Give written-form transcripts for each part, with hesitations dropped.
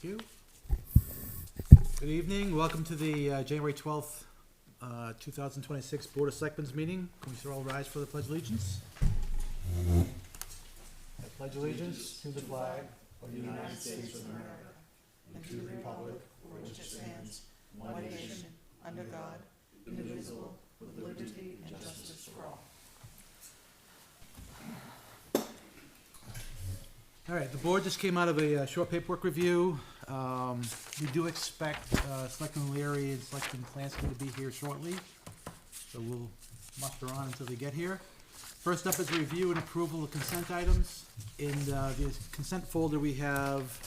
Thank you. Good evening. Welcome to the January 12th, 2026 Board of Selectmen's meeting. Can we all rise for the Pledge of Allegiance? I pledge allegiance to the flag of the United States of America and to the republic for which it stands, one nation, under God, indivisible, with liberty and justice for all. All right, the board just came out of a short paperwork review. We do expect Selectman Leary and Selectman Clancy to be here shortly, so we'll muster on until they get here. First up is review and approval of consent items. In the consent folder, we have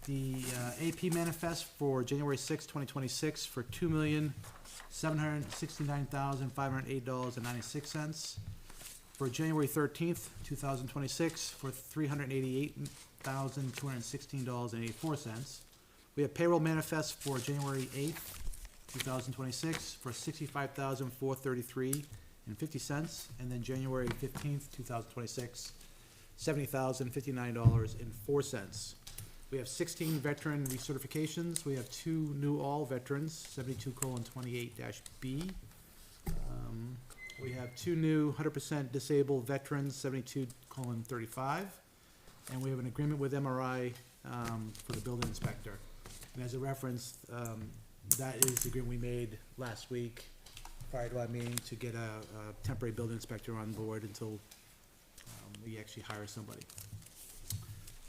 the AP manifest for January 6, 2026 for $2,769,508.96. For January 13th, 2026 for $388,216.84. We have payroll manifest for January 8th, 2026 for $65,433.50. And then January 15th, 2026, $70,059.04. We have 16 veteran recertifications. We have 2 new all veterans, 72:28-B. We have 2 new 100% disabled veterans, 72:35. And we have an agreement with MRI for the building inspector. And as a reference, that is the agreement we made last week prior to our meeting to get a temporary building inspector on board until we actually hire somebody.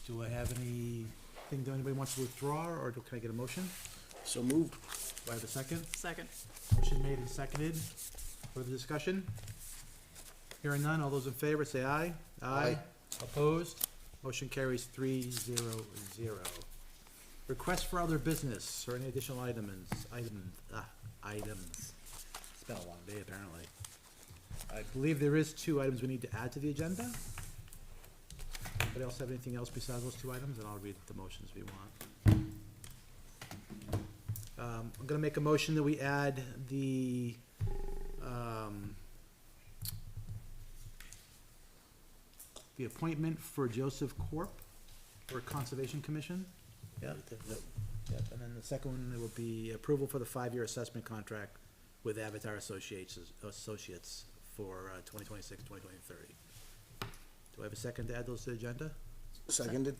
Do I have anything that anybody wants to withdraw, or can I get a motion? So moved. Do I have a second? Second. Motion made and seconded. Further discussion? Hearing none, all those in favor say aye. Aye. Opposed? Motion carries 3-0-0. Request for other business or any additional items. It's been a long day, apparently. I believe there is 2 items we need to add to the agenda. Anybody else have anything else besides those 2 items? And I'll read the motions if you want. I'm gonna make a motion that we add the appointment for Joseph Corp. for Conservation Commission. Yep. And then the second one will be approval for the 5-year assessment contract with Avatar Associates for 2026, 2030. Do I have a second to add those to the agenda? Seconded.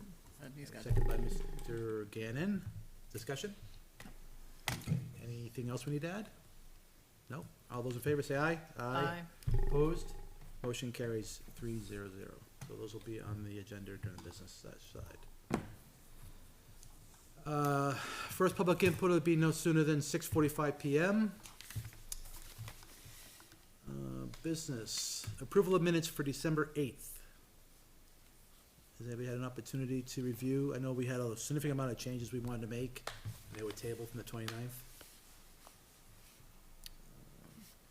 Second by Mr. Gannon. Discussion? Okay. Anything else we need to add? No? All those in favor say aye. Aye. Opposed? Motion carries 3-0-0. So those will be on the agenda during the business side. First public input will be no sooner than 6:45 PM. Business, approval of minutes for December 8th. Has anybody had an opportunity to review? I know we had a significant amount of changes we wanted to make. They were tabled from the 29th.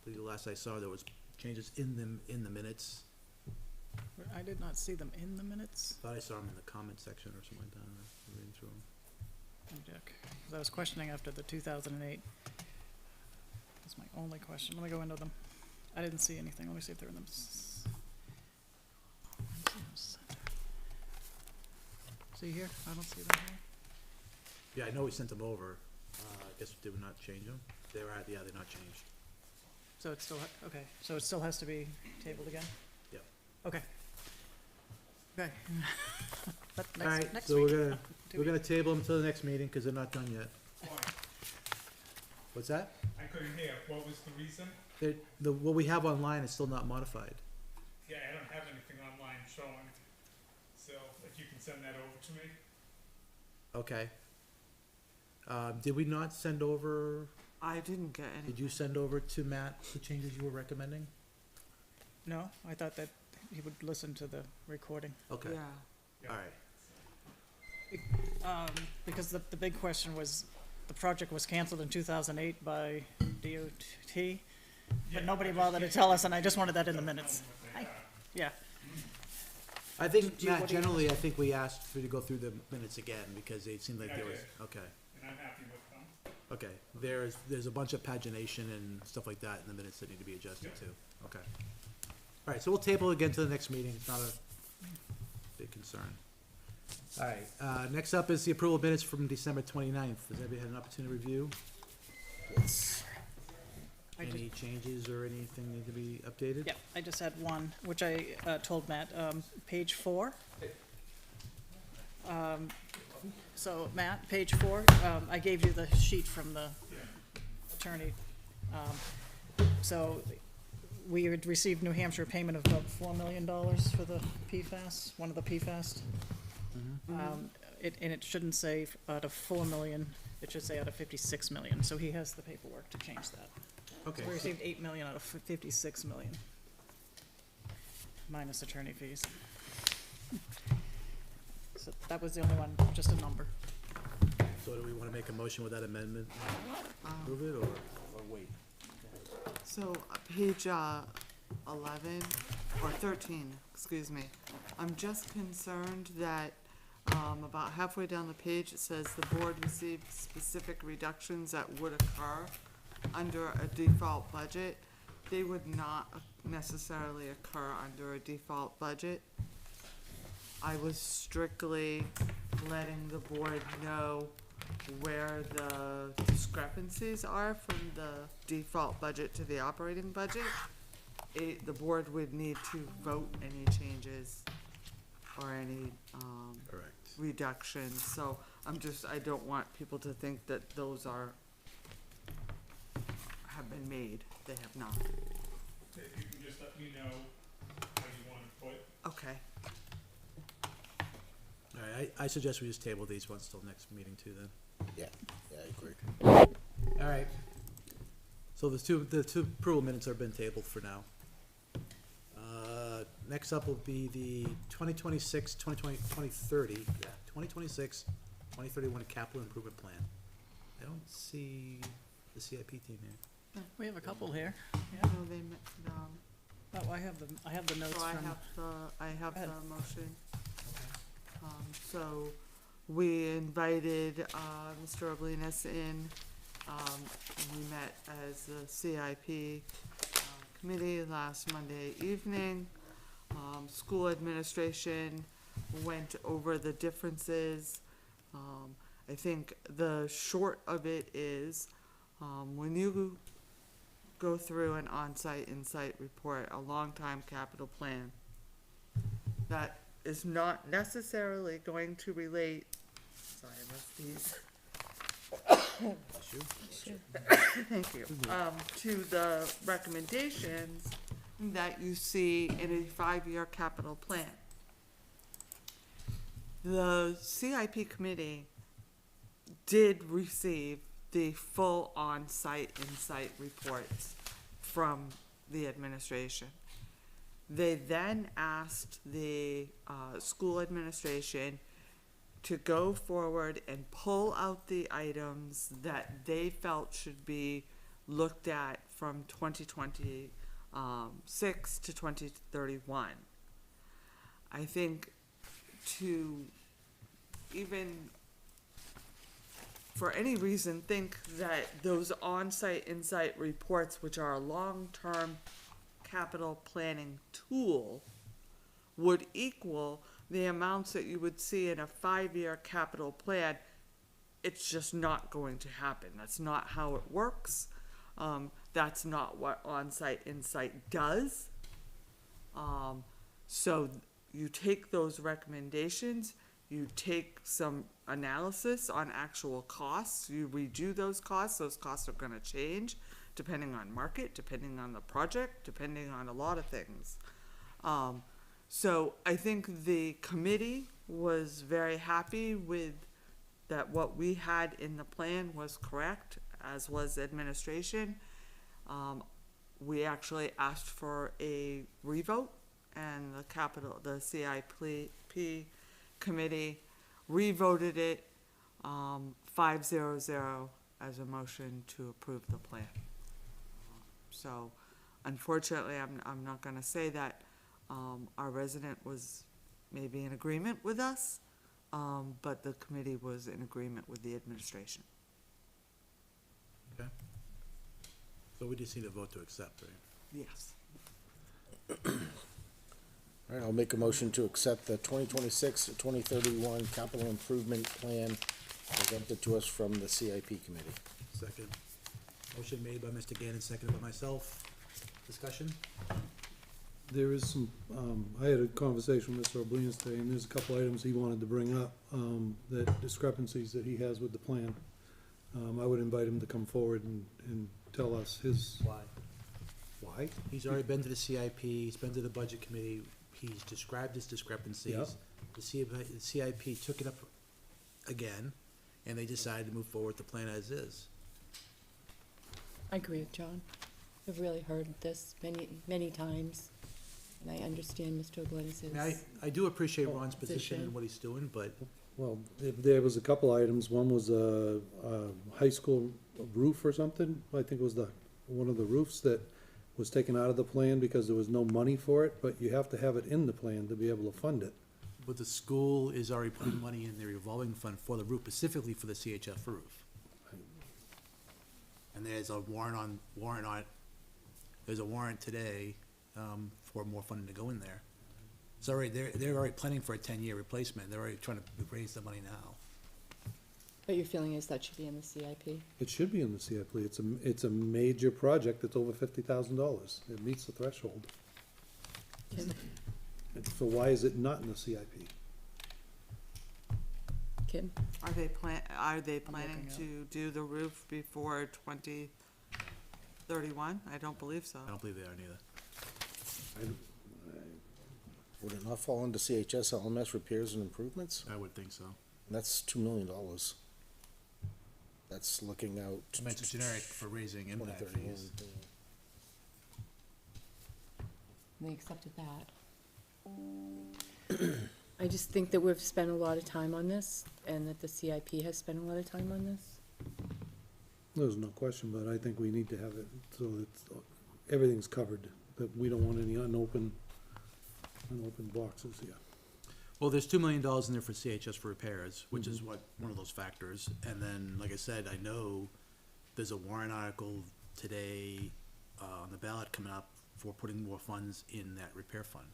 The last I saw, there was changes in the minutes. I did not see them in the minutes. Thought I saw them in the comment section or something like that. I'm reading through them. Let me check. 'Cause I was questioning after the 2008. That's my only question. Let me go into them. I didn't see anything. Let me see if they're in them. See here? I don't see them here. Yeah, I know we sent them over. I guess did we not change them? They're not changed. So it's still, okay, so it still has to be tabled again? Yep. Okay. Okay. But All right, next so week. we're gonna table them until the next meeting because they're not done yet. What's that? I couldn't hear. What was the reason? What we have online is still not modified. Yeah, I don't have anything online showing. So if you can send that over to me. Okay. Did we not send over, I didn't get any. did you send over to Matt the changes you were recommending? No, I thought that he would listen to the recording. Okay, Yeah. all right. Because the big question was, the project was canceled in 2008 by DOT, but nobody bothered to tell us, and I just wanted that in the minutes. Yeah, I think, Do you- Matt, what do you- generally, I think we asked for you to go through the minutes again because it seemed like I there was, did. okay. And I'm happy with them. Okay, there's a bunch of pagination and stuff like that in the minutes that need to be adjusted too. Okay. All right, so we'll table it again to the next meeting. It's not a big concern. All right, next up is the approval of minutes from December 29th. Has everybody had an opportunity to review? Yes. I just- Any changes or anything need to be updated? Yeah, I just had one, which I told Matt, page 4. So Matt, page 4, I gave you the sheet from the attorney. So we had received New Hampshire payment of about $4 million for the PFAS, one of the PFAS. And it shouldn't say out of 4 million, it should say out of 56 million, so he has the paperwork to change that. Okay, So we received 8 million out of 56 million, minus attorney fees. So that was the only one, just a number. so do we want to make a motion with that amendment? Approve it, or? Or wait. So, page, 11, or 13, excuse me. I'm just concerned that, about halfway down the page, it says the board received specific reductions that would occur under a default budget. They would not necessarily occur under a default budget. I was strictly letting the board know where the discrepancies are from the default budget to the operating budget. The board would need to vote any changes or any, Correct. reductions, so I don't want people to think that those have been made, they have not. If you can just let me know what you wanna put. Okay, All right, I suggest we just table these ones till next meeting too then. Yeah, I agree. All right. So the two approval minutes have been tabled for now. Next up will be the 2026, 2030, 2026, 2031 capital improvement plan. I don't see the CIP team here. We have a couple here. no, Oh, I have the notes so from, I have Go ahead. the motion. So, we invited, Mr. Oblinus in, we met as the CIP, committee last Monday evening. School administration went over the differences. I think the short of it is, when you go through an on-site, in-site report, a long-time capital plan, that is not necessarily going to relate, sorry, I missed these. Thank you. To the recommendations that you see in a 5-year capital plan. The CIP committee did receive the full on-site, in-site reports from the administration. They then asked the, school administration to go forward and pull out the items that they felt should be looked at from 2026 to 2031. I think to even for any reason think that those on-site, in-site reports, which are a long-term capital planning tool, would equal the amounts that you would see in a 5-year capital plan, it's just not going to happen. That's not how it works. That's not what on-site, in-site does. So you take those recommendations, you take some analysis on actual costs, you redo those costs are gonna change depending on market, depending on the project, depending on a lot of things. So I think the committee was very happy with that what we had in the plan was correct, as was administration. We actually asked for a revote, and the CIP committee revoted it, 5-0-0 as a motion to approve the plan. So unfortunately, I'm not gonna say that, our resident was maybe in agreement with us, but the committee was in agreement with the administration. Okay. So we just need a vote to accept, right? Yes. All All right, I'll make a motion to accept the 2026 to 2031 capital improvement plan presented to us from the CIP committee. Second. Motion made by Mr. Gannon, seconded by myself. Discussion? There is some, I had a conversation with Mr. Oblinas today, and there's a couple items he wanted to bring up, that discrepancies that he has with the plan. I would invite him to come forward and tell us his, Why? why? He's already been to the CIP, he's been to the budget committee, he's described his discrepancies. Yep. The CIP took it up again, and they decided to move forward with the plan as is. I agree with John. I've really heard this many, many times, and I understand Mr. I mean, Glennis's. I do appreciate Ron's position and Position. what he's doing, but Well, there was a couple items, one was a high school roof or something, I think it was one of the roofs that was taken out of the plan because there was no money for it, but you have to have it in the plan to be able to fund it. But the school is already putting money in their revolving fund for the roof, specifically for the CHF roof. And there's a warrant on it, there's a warrant today, for more funding to go in there. It's already, they're already planning for a 10-year replacement, they're already trying to raise the money now. But your feeling is that should be in the CIP? It should be in the CIP, it's a major project that's over $50,000, it meets the threshold. Kim? So why is it not in the CIP? Kim? Are they planning looking to do the roof before 2031? I don't believe so. I don't believe they are neither. Would it not fall into CHS LMS repairs and improvements? I would think so. That's $2 million. That's looking out. I mean, it's generic for raising impact 2031. fees. They accepted that. I just think that we've spent a lot of time on this, and that the CIP has spent a lot of time on this. There's no question, but I think we need to have it, so it's, everything's covered, that we don't want any unopened boxes here. Well, there's $2 million in there for CHS for repairs, which is one of those factors. And then, like I said, I know there's a warrant article today, on the ballot coming up for putting more funds in that repair fund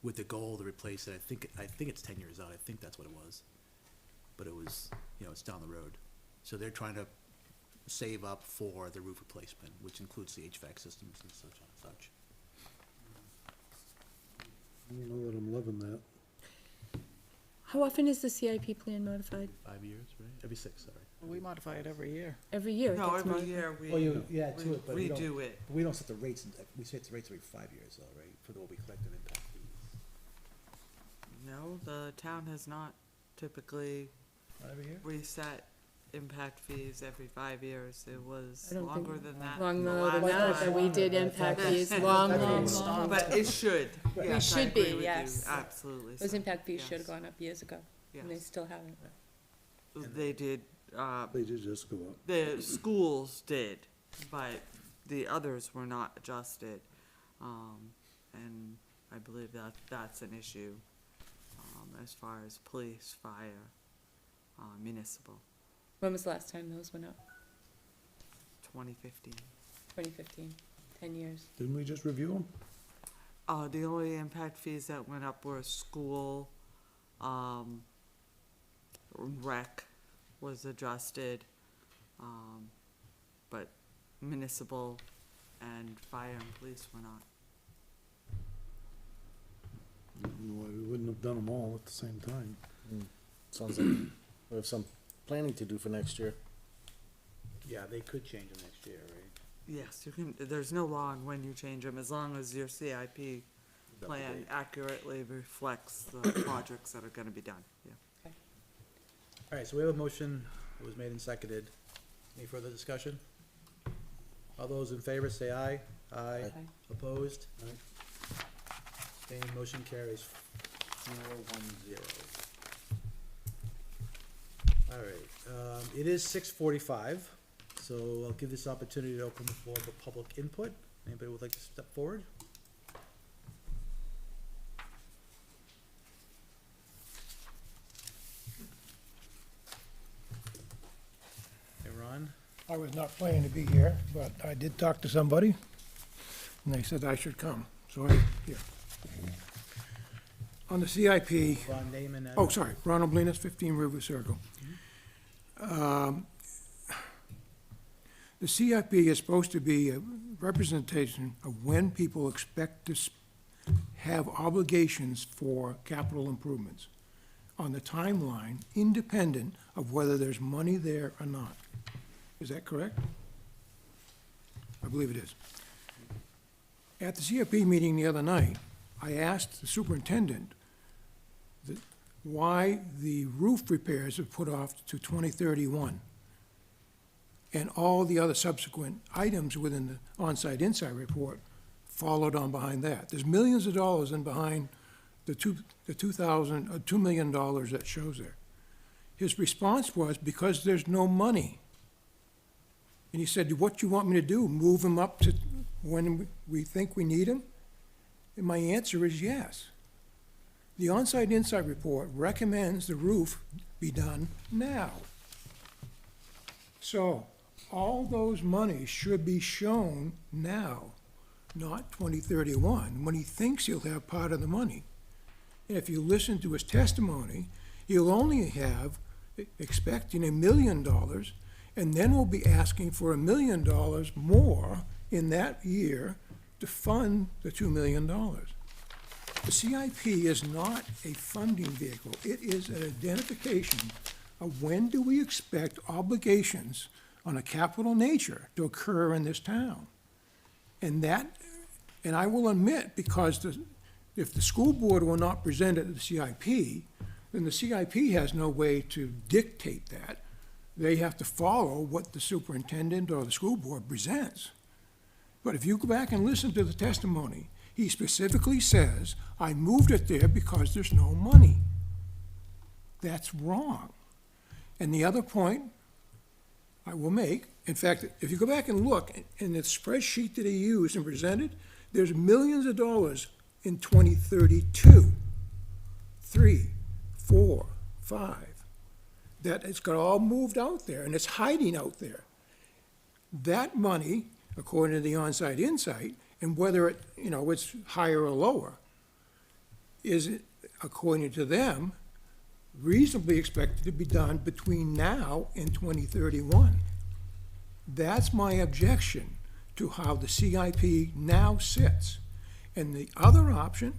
with the goal to replace it. I think it's 10 years out. I think that's what it was. But it was, it's down the road. So they're trying to save up for the roof replacement, which includes the HVAC systems and such. I don't know that I'm loving that. How often is the CIP plan modified? 5 years, right? Every 6, sorry. We modify it every year. Every year? it No, gets every modified? year we redo it. We don't set the rates, we set the rates every 5 years though, right, for what we collect in impact fees. No, the town has not typically Not every year? reset impact fees every 5 years. It was I don't think- longer than that. Long the more than last that, time. that we did impact fees, long. But it should. Yes, I should be, agree with you. yes. Absolutely. Those so. impact fees should have Yes. gone up years ago, and they Yes. still haven't. They did, They did just go up. the schools did, but the others were not adjusted. And I believe that's an issue, as far as police, fire, municipal, When was the last time those went up? 2015. 2015, 10 years. Didn't we just review them? The only impact fees that went up were school, rec was adjusted, but municipal and fire and police were not. We wouldn't have done them all at the same time. Sounds like we have some planning to do for next year. Yeah, they could change them next year, right? Yes, you can, there's no law on when you change them, as long as your CIP plan accurately reflects the projects that are gonna be done, yeah. All right, so we have a motion, it was made and seconded. Any further discussion? All those in favor say aye. Aye. Okay. Opposed? Abstained, motion carries 4-1-0. All right, it is 6:45, so I'll give this opportunity to open the floor for public input. Anybody would like to step forward? Hey, Ron? I was not planning to be here, but I did talk to somebody, and they said I should come, so I'm here. on the CIP, Ron Naaman, oh, sorry, Ronald Blinas, 15 River Circle. The CIP is supposed to be a representation of when people expect to have obligations for capital improvements on the timeline, independent of whether there's money there or not. Is that correct? I believe it is. At the CIP meeting the other night, I asked the superintendent why the roof repairs are put off to 2031, and all the other subsequent items within the on-site inside report followed on behind that. There's millions of dollars in behind the $2 million that shows there. His response was, because there's no money. And he said, what do you want me to do, move them up to when we think we need them? And my answer is yes. The on-site inside report recommends the roof be done now. So, all those monies should be shown now, not 2031, when he thinks he'll have part of the money. And if you listen to his testimony, he'll only have, expecting $1 million, and then we'll be asking for $1 million more in that year to fund the $2 million. The CIP is not a funding vehicle. It is an identification of when do we expect obligations on a capital nature to occur in this town. And I will admit, because if the school board will not present it to the CIP, then the CIP has no way to dictate that. They have to follow what the superintendent or the school board presents. But if you go back and listen to the testimony, he specifically says, I moved it there because there's no money. That's wrong. And the other point I will make, in fact, if you go back and look in the spreadsheet that he used and presented, there's millions of dollars in 2032, 3, 4, 5, that it's got all moved out there and it's hiding out there. That money, according to the on-site insight, and whether it's higher or lower, is, according to them, reasonably expected to be done between now and 2031. That's my objection to how the CIP now sits. And the other option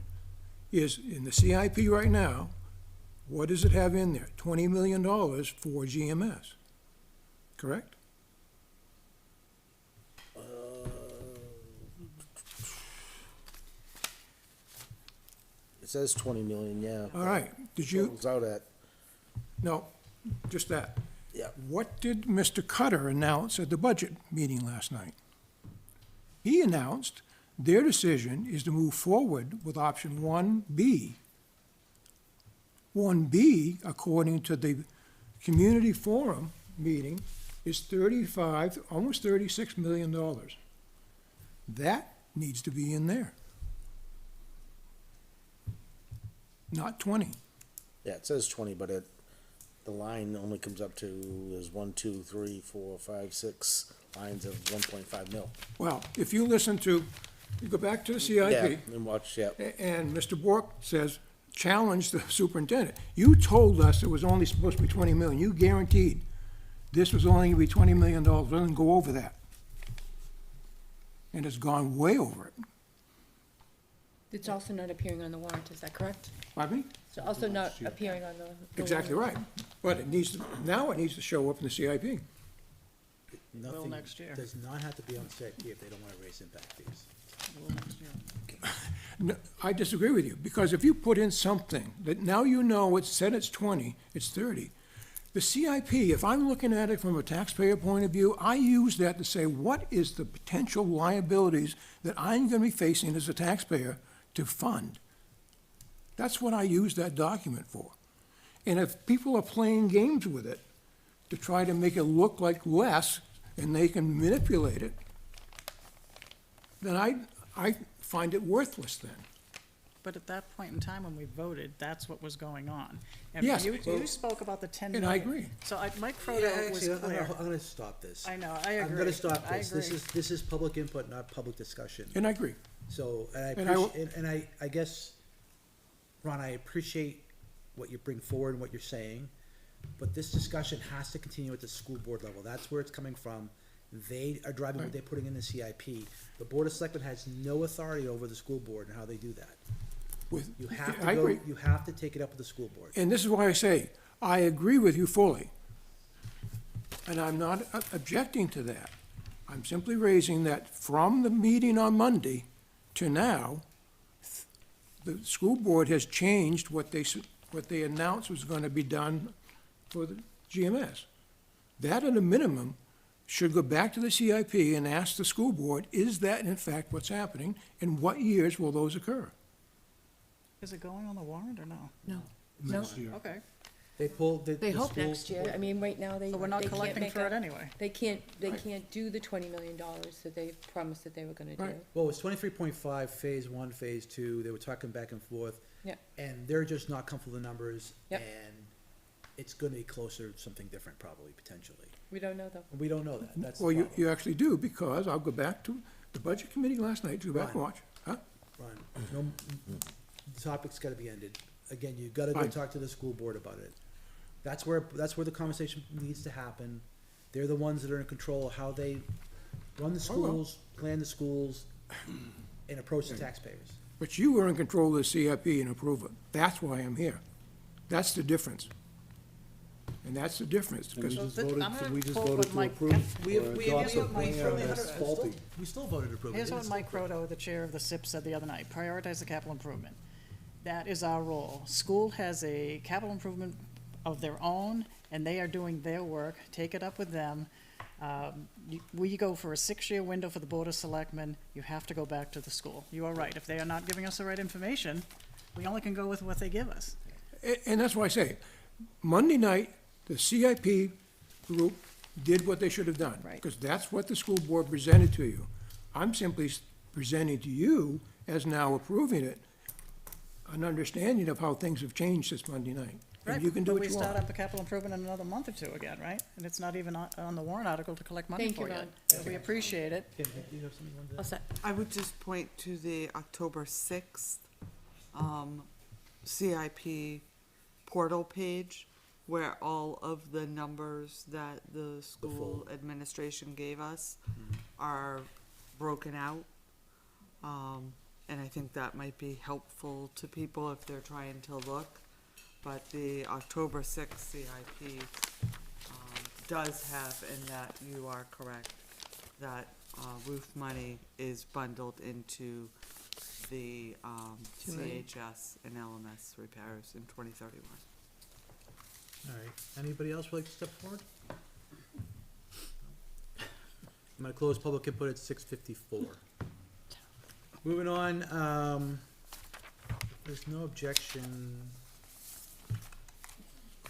is, in the CIP right now, what does it have in there? $20 million for GMS, correct? It says 20 million, yeah. All right, did you, Totals out at, no, just that. yeah. What did Mr. Cutter announce at the budget meeting last night? He announced their decision is to move forward with option 1B. 1B, according to the community forum meeting, is almost $36 million. That needs to be in there. Not 20. Yeah, it says 20, but the line only comes up to, is 1, 2, 3, 4, 5, 6 lines of 1.5 mil. Well, if you go back to the Yeah, CIP, and watch, yeah. and Mr. Bork says, challenge the superintendent. You told us it was only supposed to be 20 million. You guaranteed this was only going to be $20 million. It doesn't go over that. And it's gone way over it. It's also not appearing on the warrant, is that correct? Pardon me? So also not appearing on the. Exactly right. But now it needs to show up in the CIP. Nothing next year. does not have to be on the CIP if they don't want to raise impact fees. No, I disagree with you, because if you put in something that now you know it's said it's 20, it's 30, the CIP, if I'm looking at it from a taxpayer point of view, I use that to say, what is the potential liabilities that I'm gonna be facing as a taxpayer to fund? That's what I use that document for. And if people are playing games with it to try to make it look like less, and they can manipulate it, then I find it worthless then. But at that point in time when we voted, that's what was going on. And Yes, you well, spoke about the 10 and million. I agree. So Mike Yeah, Frodo was actually, clear. I'm gonna stop this. I know, I agree. I'm gonna stop I this. agree. This is public input, not public discussion. And I agree. So, and I And I will- appreciate, and I guess Ron, I appreciate what you bring forward and what you're saying, but this discussion has to continue at the school board level. That's where it's coming from. They are driving what they're putting in the CIP. The Board of Selectmen has no authority over the school board and how they do that. With, You have I to agree. go, you have to take it up with the school board. And this is why I say, I agree with you fully. And I'm not objecting to that. I'm simply raising that from the meeting on Monday to now, the school board has changed what they announced was gonna be done for the GMS. That at a minimum should go back to the CIP and ask the school board, is that in fact what's happening? And what years will those occur? Is it going on the warrant or no? No, no, Okay, They pulled the. they the hope school next year, board- I mean, right now, they so we're not they can't collecting make for it a- anyway. They can't do the $20 million that they promised that they were gonna do. Right. Well, it's 23.5, phase one, phase two, they were talking back and forth. Yeah. And they're just not comfortable with the numbers. Yep. And it's gonna be closer to something different probably, potentially. We don't know though. We don't know that, that's the Well, problem. you actually do, because I'll go back to the budget committee last night, go back and watch, huh? Ron, no, the topic's gotta be ended. Again, you gotta go Fine. talk to the school board about it. That's where the conversation needs to happen. They're the ones that are in control of how they run the Oh, well. schools, plan the schools, and approach the taxpayers. But you were in control of the CIP and approve it. That's why I'm here. That's the difference. And that's the difference, And we because just th- voted, I'm gonna we just quote voted what to Mike- approve We- or we- adopt we- a we- plan we- that's faulty. We still voted to approve it. Here's what It's Mike still- Croto, the chair of the SIP, said the other night, prioritize the capital improvement. That is our role. School has a capital improvement of their own, and they are doing their work. Take it up with them. We go for a 6-year window for the Board of Selectmen. You have to go back to the school. You are right. If they are not giving us the right information, we only can go with what they give us. and that's why I say, Monday night, the CIP group did what they should have done. Right. Because that's what the school board presented to you. I'm simply presenting to you, as now approving it, an understanding of how things have changed since Monday night. Right, And you can do but what you we start want. up a capital improvement in another month or two again, right? And it's not even on the warrant article to collect money Thank you, for yet. Ron. So we appreciate it. Okay, do you have something you wanted to- All set. I would just point to the October 6th CIP portal page where all of the numbers that the school administration gave us are broken out. And I think that might be helpful to people if they're trying to look. But the October 6th CIP does have, in that you are correct, that roof money is bundled into the 2 million. CHS and LMS repairs in 2031. All right, anybody else would like to step forward? I'm gonna close public input at 6:54. Moving on, there's no objection.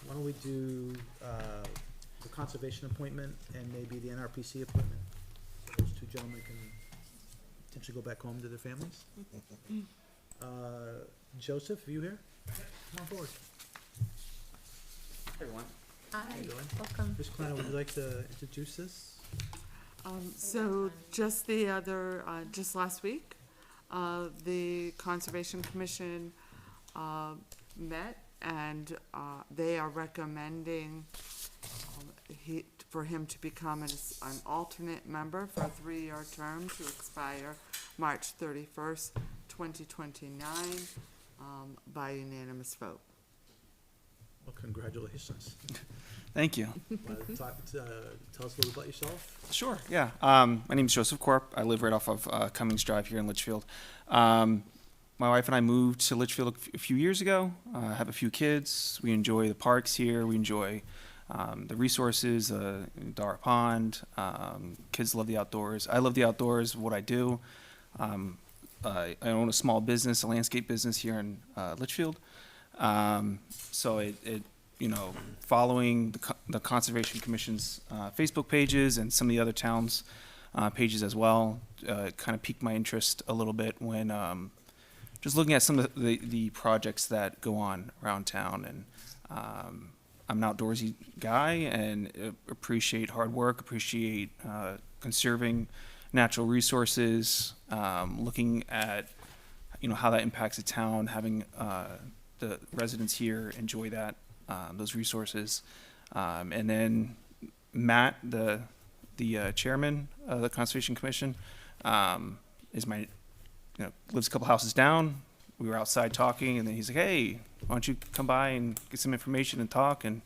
Why don't we do, the conservation appointment and maybe the NRPC appointment? Those two gentlemen can potentially go back home to their families. Joseph, are you here? Come on forward. Everyone. Hi, How you doing? welcome. Ms. Klein, would you like to introduce this? So just just last week, the Conservation Commission, met and, they are recommending, for him to become an alternate member for a 3-year term to expire March 31st, 2029, by unanimous vote. Well, congratulations. Thank you. Want to tell us a little about yourself? Sure, yeah. My name is Joseph Corp. I live right off of Cummings Drive here in Litchfield. My wife and I moved to Litchfield a few years ago. Have a few kids. We enjoy the parks here. We enjoy the resources, Dara Pond. Kids love the outdoors. I love the outdoors, what I do. I own a small business, a landscape business here in Litchfield. So it following the Conservation Commission's Facebook pages and some of the other towns' pages as well, kind of piqued my interest a little bit when just looking at some of the projects that go on around town. And I'm an outdoorsy guy and appreciate hard work, appreciate conserving natural resources, looking at how that impacts a town, having the residents here enjoy that, those resources. And then Matt, the chairman of the Conservation Commission, is lives a couple houses down. We were outside talking, and then he's like, "Hey, why don't you come by and get some information and talk?" And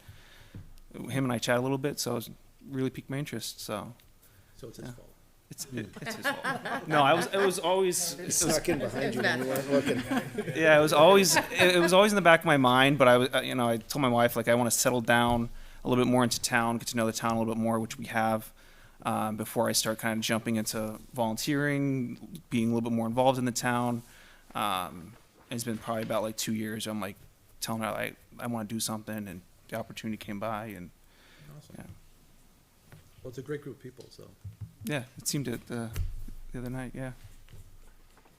him and I chat a little bit, so it really piqued my interest. So So it's his Yeah. fault. it's his fault. No, it was always Snuck in behind you when you weren't looking. yeah, it was always in the back of my mind. But I told my wife, like, I want to settle down a little bit more into town, get to know the town a little bit more, which we have, before I start kind of jumping into volunteering, being a little bit more involved in the town. It's been probably about like 2 years. I'm like telling her I want to do something, and the opportunity came by, and Awesome. Yeah. Well, it's a great group of people, so. yeah, it seemed it the other night. Yeah.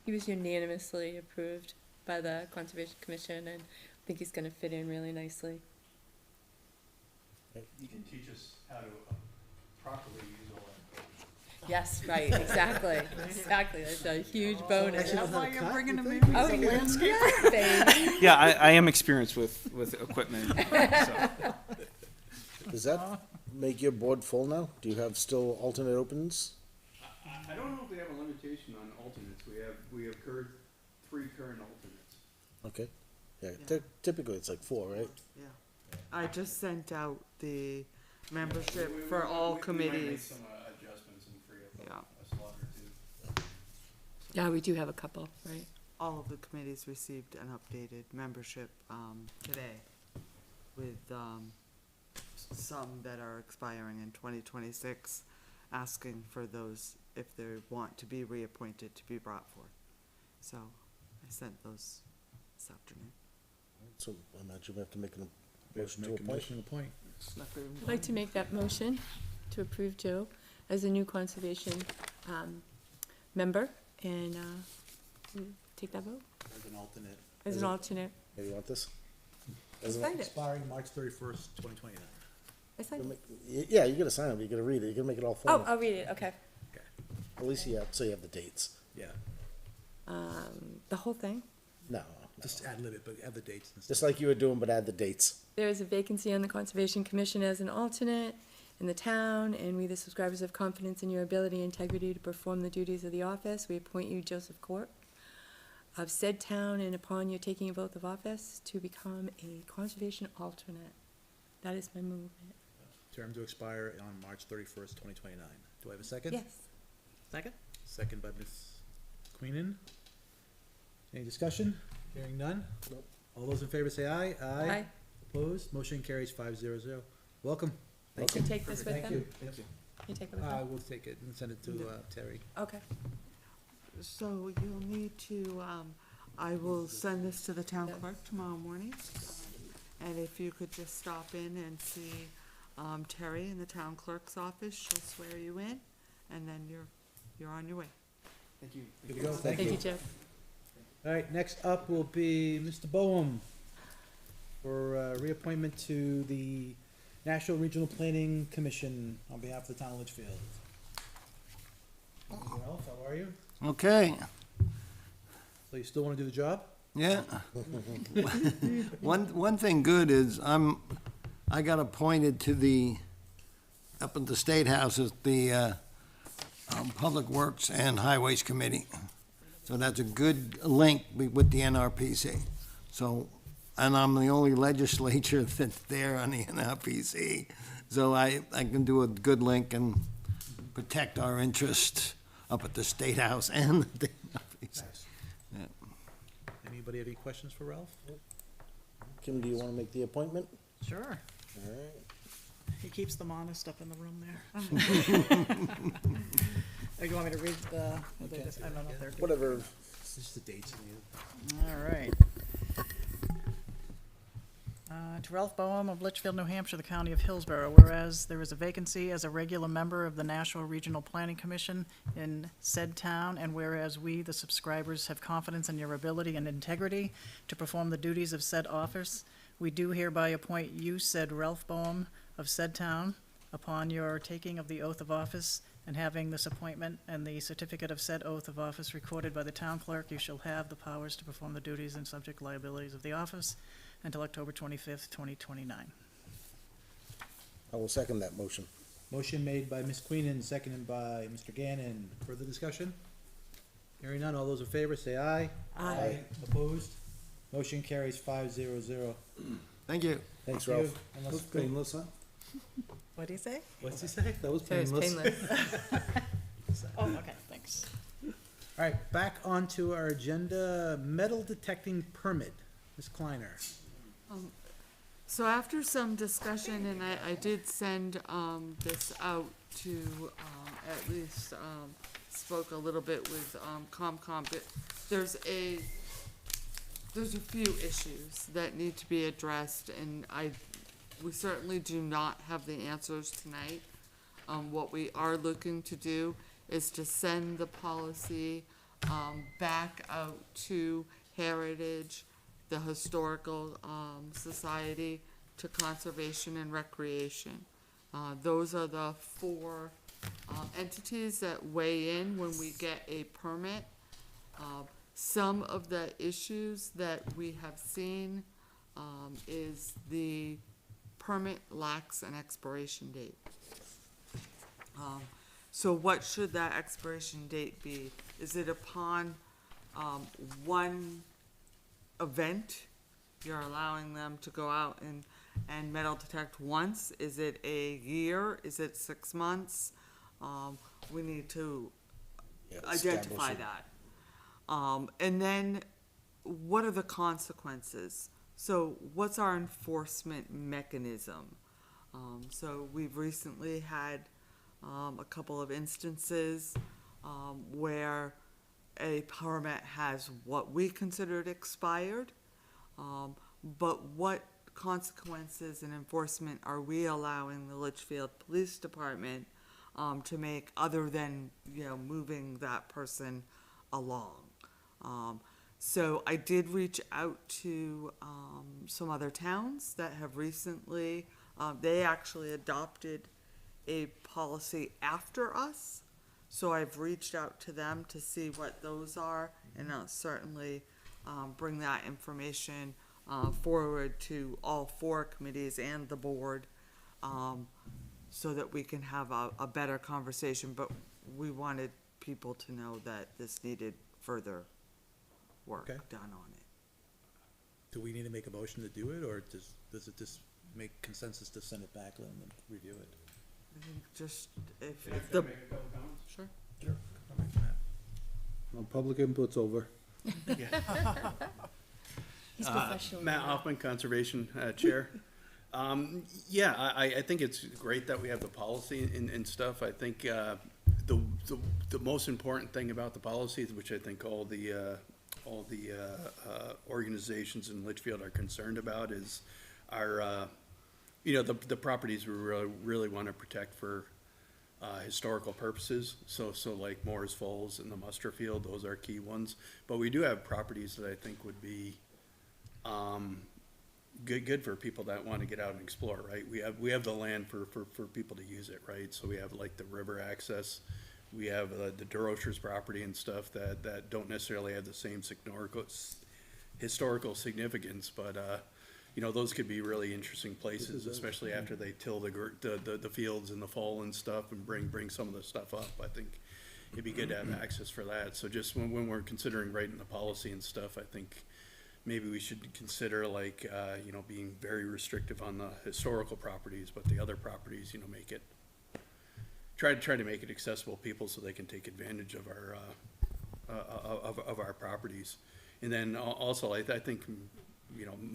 He was unanimously approved by the Conservation Commission, and I think he's gonna fit in really nicely. You can teach us how to properly use all that. Yes, right, exactly, exactly, that's a huge bonus. Actually, knows how to cut, bringing you him think? in? Oh, yeah, baby. Yeah, I am experienced with equipment. So. Does that make your board full now? Do you have still alternate opens? I don't know if we have a limitation on alternates. We have three current alternates. Okay. Yeah, typically it's like 4, right? Yeah. I just sent out the membership We- for all we might make committees. some adjustments and free up Yeah. a slot or two. Yeah, we do have a couple, right? All of the committees received an updated membership, today with, some that are expiring in 2026, asking for those, if they want to be reappointed, to be brought forth. So I sent those this afternoon. So I imagine we have to make a motion to Make a appoint. motion to appoint. I'd like to make that motion to approve Joe as a new conservation, member, and, take that vote As an alternate. as an alternate. Hey, you want this? I signed it, Expiring March 31st, 2029. I signed it. Yeah, you gotta sign it, but you gotta read it, you gotta make it all Oh, formal. I'll read it, okay. At least so you have the dates. Yeah, The whole thing. No, just ad lib it, but add the dates and stuff. just like you were doing, but add the dates. There is a vacancy on the Conservation Commission as an alternate in the town, and we, the subscribers, have confidence in your ability and integrity to perform the duties of the office. We appoint you, Joseph Corp, of said town, and upon your taking of oath of office, to become a conservation alternate. That is my movement. Term to expire on March 31st, 2029. Do I have a second? Yes. Second? Second by Ms. Queenan. Any discussion? Hearing none? Nope. All those in favor say aye. Aye. Opposed? Motion carries 500. Welcome. You take this with Thank them? you. Thank you. You take it with them? We'll take it and send it to Terry. Okay. So you'll need to, I will send this to the town Yeah. clerk tomorrow morning. And if you could just stop in and see, Terry in the town clerk's office, she'll swear you in, and then you're on your way. Thank you. Good to go. Thank you, Jeff. All right, next up will be Mr. Boehm for reappointment to the National Regional Planning Commission on behalf of the town of Litchfield. Ralph, how are you? Okay, So you still want to do the job? yeah. One thing good is I got appointed to up at the State House as the Public Works and Highways Committee. So that's a good link with the NRPC. So, and I'm the only legislature that's there on the NRPC. So I can do a good link and protect our interests up at the State House and the NRPC. Nice. Yeah. Anybody have any questions for Ralph? Kim, do you wanna make the appointment? Sure. Alright. He keeps them honest up in the room there. Oh, you want me to read the, I don't know if they're. Whatever. It's just the dates. All right. To Ralph Boehm of Litchfield, New Hampshire, the county of Hillsborough, whereas there is a vacancy as a regular member of the National Regional Planning Commission in said town, and whereas we, the subscribers, have confidence in your ability and integrity to perform the duties of said office, we do hereby appoint you, said Ralph Boehm of said town, upon your taking of the oath of office, And having this appointment and the certificate of said oath of office recorded by the town clerk, you shall have the powers to perform the duties and subject liabilities of the office until October 25th, 2029. I will second that motion. Motion made by Ms. Queenan, seconded by Mr. Gannon. Further discussion? Hearing none, all those in favor say aye. Aye. Opposed? Motion carries 500. Thank you. Thanks, Thank you. Ralph. That was painless, huh? What do you say? What's he say? That was So it's painless. painless. Oh, okay, thanks. All right, back onto our agenda, metal detecting permit. Ms. Kleiner. So after some discussion, and I did send, this out to, at least, spoke a little bit with, COMCOM, but there's a few issues that need to be addressed, and we certainly do not have the answers tonight. What we are looking to do is to send the policy, back out to Heritage, the Historical, Society, to Conservation and Recreation. Those are the four, entities that weigh in when we get a permit. Some of the issues that we have seen, is the permit lacks an expiration date. So what should that expiration date be? Is it upon, one event? You're allowing them to go out and metal detect once? Is it a year? Is it 6 months? We need to Yeah, identify establish it. that. And then, what are the consequences? So what's our enforcement mechanism? So we've recently had, a couple of instances, where a permit has what we considered expired. But what consequences and enforcement are we allowing the Litchfield Police Department, to make other than, moving that person along? So I did reach out to, some other towns that have recently, they actually adopted a policy after us. So I've reached out to them to see what those are, and I'll certainly, bring that information, forward to all four committees and the board, so that we can have a better conversation, but we wanted people to know that this needed further work Okay. done on it. Do we need to make a motion to do it, or does it just make consensus to send it back, let them review it? I think just if Can I the, make a couple comments? sure. Well, public input's over. He's professional. Matt Hoffman, Conservation Chair. Yeah, I think it's great that we have the policy and stuff. I think the most important thing about the policy, which I think all the organizations in Litchfield are concerned about, is our, the properties we really want to protect for historical purposes. So like Moore's Falls and the Muster Field, those are key ones. But we do have properties that I think would be good for people that want to get out and explore, right? We have the land for people to use it, right? So we have like the river access, we have the Durocher's property and stuff that don't necessarily have the same historical significance, but those could be really interesting places, especially after they till the fields in the fall and stuff, and bring some of the stuff up. I think it'd be good to have access for that. So just when we're considering writing the policy and stuff, I think maybe we should consider like, being very restrictive on the historical properties, but the other properties, make it, try to make it accessible to people so they can take advantage of our, of our properties. And then also, I think,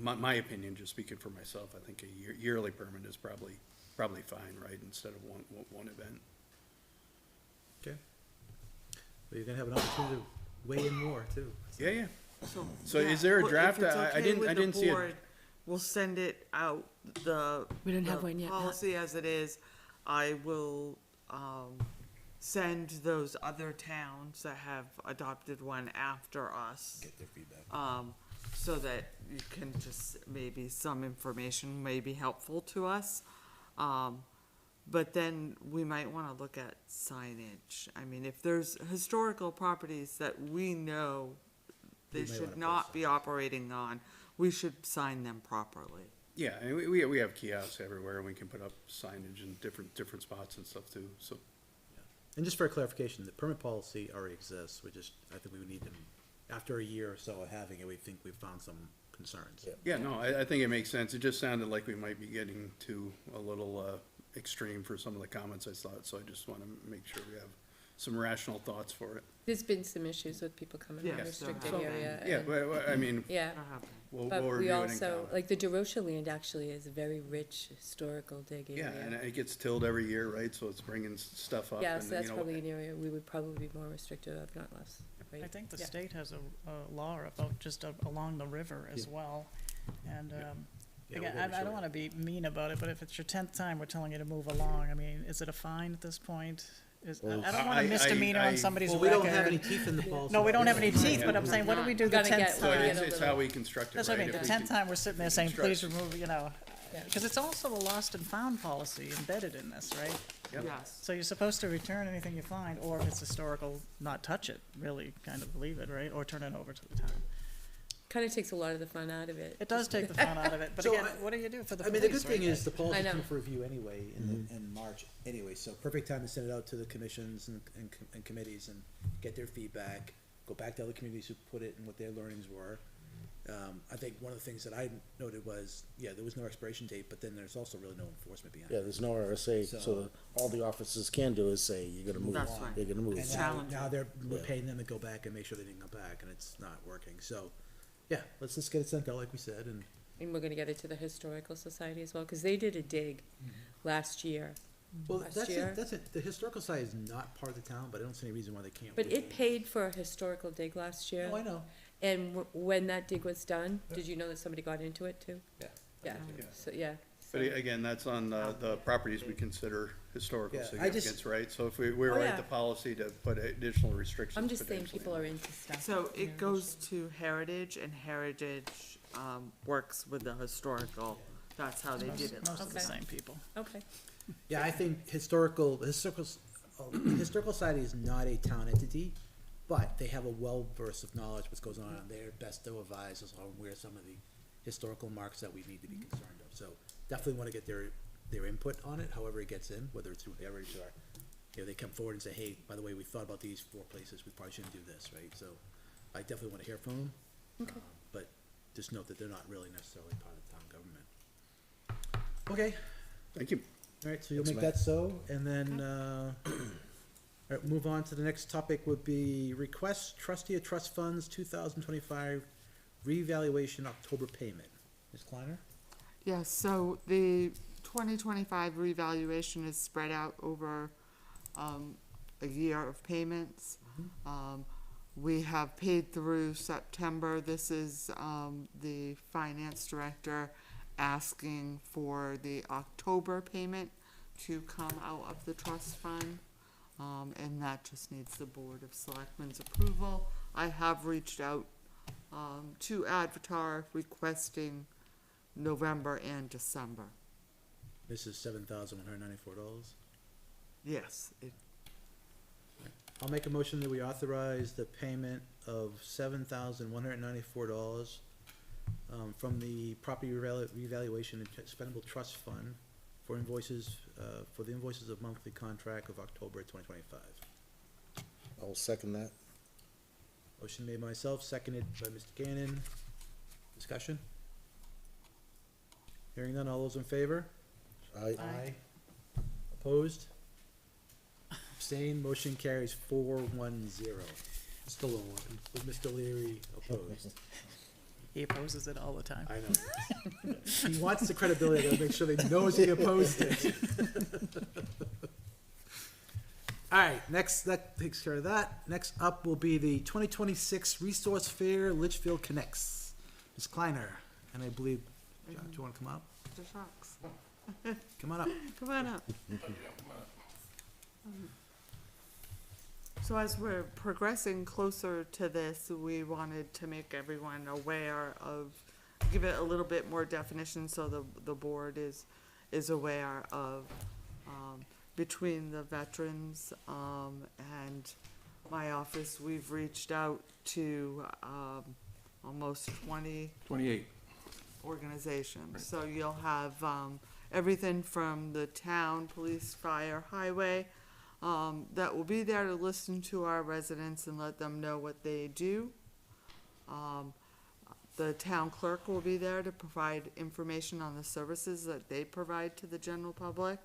my opinion, just speaking for myself, I think a yearly permit is probably fine, right, instead of one event. Okay. Well, you're gonna have an opportunity to weigh in more, too. Yeah. So yeah, is there a well, draft? if it's I okay didn't with I the didn't see it. board, we'll send it out, We don't have the one yet, Matt. policy as it is. I will, send those other towns that have adopted one after us, Get their feedback. so that you can just, maybe some information may be helpful to us. But then we might wanna look at signage. I mean, if there's historical properties that we know they We may should wanna not put be operating on, we should sign them properly. Yeah, and we have kiosks everywhere, and we can put up signage in different spots and stuff too, so. And just for clarification, the permit policy already exists, I think we would need to, after a year or so of having it, we think we've found some concerns. Yeah. Yeah, no, I think it makes sense. It just sounded like we might be getting to a little, extreme for some of the comments I thought, so I just wanna make sure we have some rational thoughts for it. There's been some issues with people coming from Yes, restricted there have area. Yeah, and- but, I mean, Yeah, we'll but we review it and also, comment. like, the DeRocha land actually is a very rich historical dig Yeah, and area. it gets tilled every year, right, so it's bringing stuff up. Yeah, and, so you that's know, probably an area we would probably be more restrictive of, not less, right? I think the Yeah. state has a law about just along the river as well. And, Yeah, again, we'll make I sure. don't wanna be mean about it, but if it's your 10th time we're telling you to move along, I mean, is it a fine at this point? Well, I don't want a misdemeanor on somebody's Well, record. we don't have any teeth in the policy. No, we don't have any Yeah. teeth, but I'm saying, what do we do the Gotta 10th get- So time? it's how we construct it, That's what I right? mean, the If we 10th can- time we're sitting there saying, please Construct. remove, you know, Yeah. because it's also a lost and found policy embedded in this, right? Yep. Yes. So you're supposed to return anything you find, or if it's historical, not touch it, really, kind of leave it, right? Or turn it over to the town. Kinda takes a lot of the fun out of it. It does take the fun out of it, but So again, I- what do you do for the I police, mean, the good thing right? is the policy I know. came for review anyway in March anyway, so perfect time to send it out to the commissions and committees and get their feedback, go back to other communities who put it and what their learnings were. I think one of the things that I noted was, yeah, there was no expiration date, but then there's also really no enforcement behind Yeah, it. there's no RSA, So- so all the officers can do is say, you're gonna move, That's right. you're gonna move. And Challenge now we're Yeah. paying them to go back and make sure they didn't come back, and it's not working, so, yeah, let's just get it sent out like we said, and And we're gonna get it to the Historical Society as well, cause they did a dig last year. well, Last that's year. it, that's it, the historical side is not part of the town, but I don't see any reason why they can't. But do it paid for a historical dig last year. Oh, I know, And when that dig was done, did you know that somebody got into it too? yeah. Yeah, Yeah. so, yeah. But again, that's on the properties we consider historical Yeah, I just- significance, right? So if we Oh, write yeah. the policy to put additional restrictions. I'm just saying potentially. people are into stuff. So it goes to Heritage, and Heritage, works with the historical, that's how they did it. Most of the Okay. same people. Okay, Yeah, I think historical society is not a town entity, but they have a well-versed of knowledge what's goes on, and they're best to advise us on where some of the historical marks that we need to be concerned of, so definitely wanna get their input on it, however it gets in, whether it's through Heritage or, you know, they come forward and say, hey, by the way, we thought about these 4 places, we probably shouldn't do this, right, so I definitely wanna hear from them. Okay. But just note that they're not really necessarily part of the town government. Okay, Thank you. all right, so you'll Thanks, make that so, and then, all right, move on to the next topic would be request trustee of trust funds 2025 revaluation October payment. Ms. Kleiner? Yes, so the 2025 revaluation is spread out over a year of payments. We have paid through September. This is the finance director asking for the October payment to come out of the trust fund. And that just needs the Board of Selectmen's approval. I have reached out to Advitar requesting November and December. This is $7,194. Yes, it, I'll make a motion that we authorize the payment of $7,194 from the property revaluation and expendable trust fund for invoices, for the invoices of monthly contract of October 2025. I'll second that. Motion made by myself, seconded by Mr. Gannon. Discussion? Hearing none, all those in favor? I, Opposed? Abstained, motion carries 410. Still don't want it. With Mr. Leary opposed. He opposes it all the time. I know. He wants the credibility, to make sure they knows he opposed it. Alright, next, that takes care of that. Next up will be the 2026 Resource Fair Litchfield Connects. Ms. Kleiner, and I believe, John, do you wanna come up? the sharks. Come on up. Come on up. So as we're progressing closer to this, we wanted to make everyone aware of, give it a little bit more definition so the board is aware of, Between the veterans, and my office, we've reached out to, almost 20 28. organizations. So you'll have, everything from the town, police, fire, highway, that will be there to listen to our residents and let them know what they do. The town clerk will be there to provide information on the services that they provide to the general public.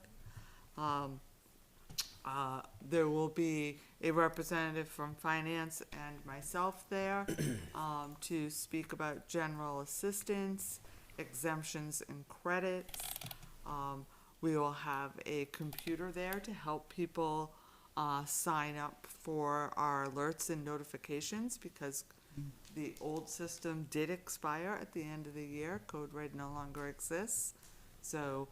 There will be a representative from finance and myself there, to speak about general assistance, exemptions and credits. We will have a computer there to help people, sign up for our alerts and notifications, because the old system did expire at the end of the year. Code Red no longer exists. So,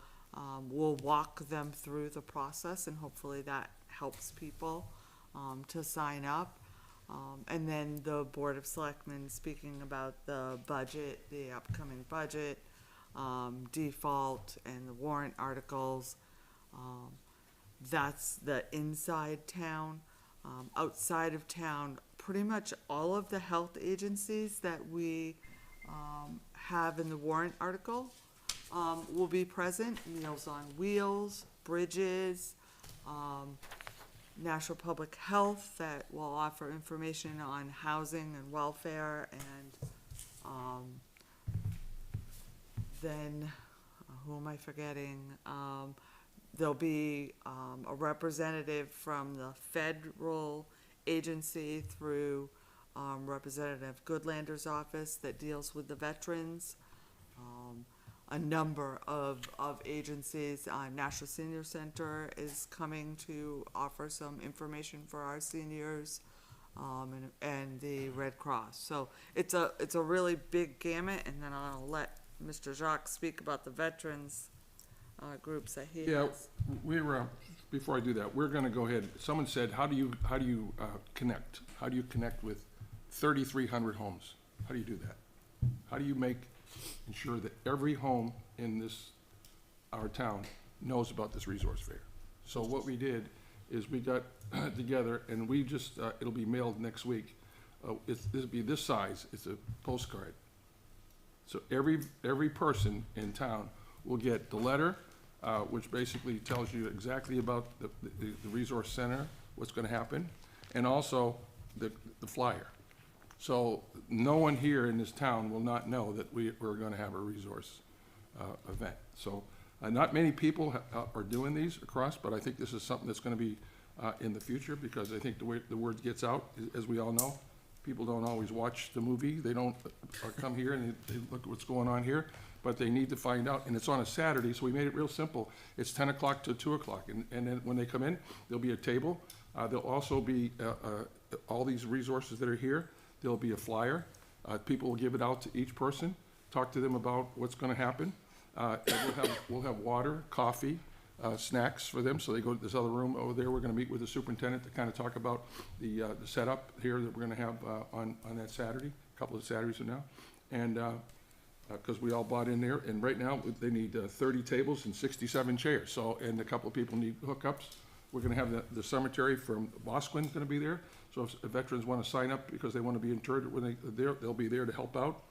we'll walk them through the process, and hopefully that helps people, to sign up. And then the Board of Selectmen speaking about the budget, the upcoming budget, default and the warrant articles. That's the inside town. Outside of town, pretty much all of the health agencies that we, have in the warrant article, will be present. Meals on Wheels, Bridges, National Public Health that will offer information on housing and welfare, and then who am I forgetting? There'll be a representative from the federal agency through Representative Goodlander's office that deals with the veterans. A number of agencies, National Senior Center is coming to offer some information for our seniors, and the Red Cross. So it's a really big gamut, and then I'll let Mr. Jacques speak about the veterans groups that he Yeah, has. we were, before I do that, we're gonna go ahead, someone said, how do you connect? How do you connect with 3,300 homes? How do you do that? How do you ensure that every home in our town knows about this resource fair? So what we did is we got together, and we just, it'll be mailed next week. It'll be this size, it's a postcard. So every person in town will get the letter, which basically tells you exactly about the resource center, what's gonna happen, and also the flyer. So no one here in this town will not know that we're gonna have a resource event. So not many people are doing these across, but I think this is something that's gonna be in the future, because I think the way the word gets out, as we all know, people don't always watch the movie. They don't come here and they look at what's going on here, but they need to find out. And it's on a Saturday, so we made it real simple. It's 10 o'clock to 2 o'clock. And then when they come in, there'll be a table. There'll also be all these resources that are here. There'll be a flyer. People will give it out to each person, talk to them about what's gonna happen. And we'll have water, coffee, snacks for them, so they go to this other room over there. We're gonna meet with the superintendent to kind of talk about the setup here that we're gonna have on that Saturday, a couple of Saturdays from now. And, because we all bought in there, and right now, they need 30 tables and 67 chairs, so, and a couple of people need hookups. We're gonna have the cemetery from Bosquin's gonna be there, so if veterans wanna sign up because they wanna be interred when they'll be there to help out.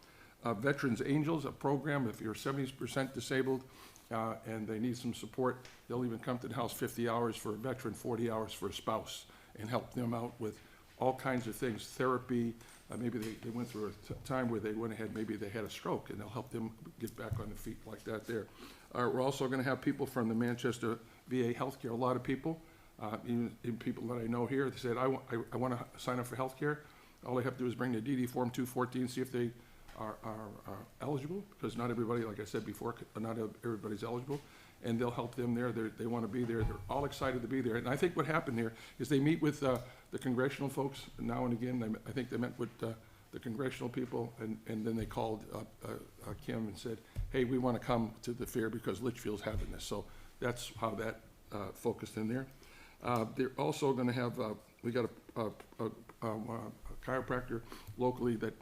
Veterans Angels, a program, if you're 70% disabled, and they need some support, they'll even come to the house 50 hours for a veteran, 40 hours for a spouse, and help them out with all kinds of things, therapy. Maybe they went through a time where they went ahead, maybe they had a stroke, and they'll help them get back on their feet like that there. We're also gonna have people from the Manchester VA Healthcare, a lot of people, even people that I know here, they said, I wanna sign up for healthcare. All they have to do is bring the DD Form 214, see if they are eligible, because not everybody, like I said before, not everybody's eligible, and they'll help them there. They want to be there. They're all excited to be there. And I think what happened here is they meet with the congressional folks now and again. I think they met with the congressional people, and then they called Kim and said, hey, we want to come to the fair because Litchfield's having this. So that's how that focused in there. They're also going to have a chiropractor locally that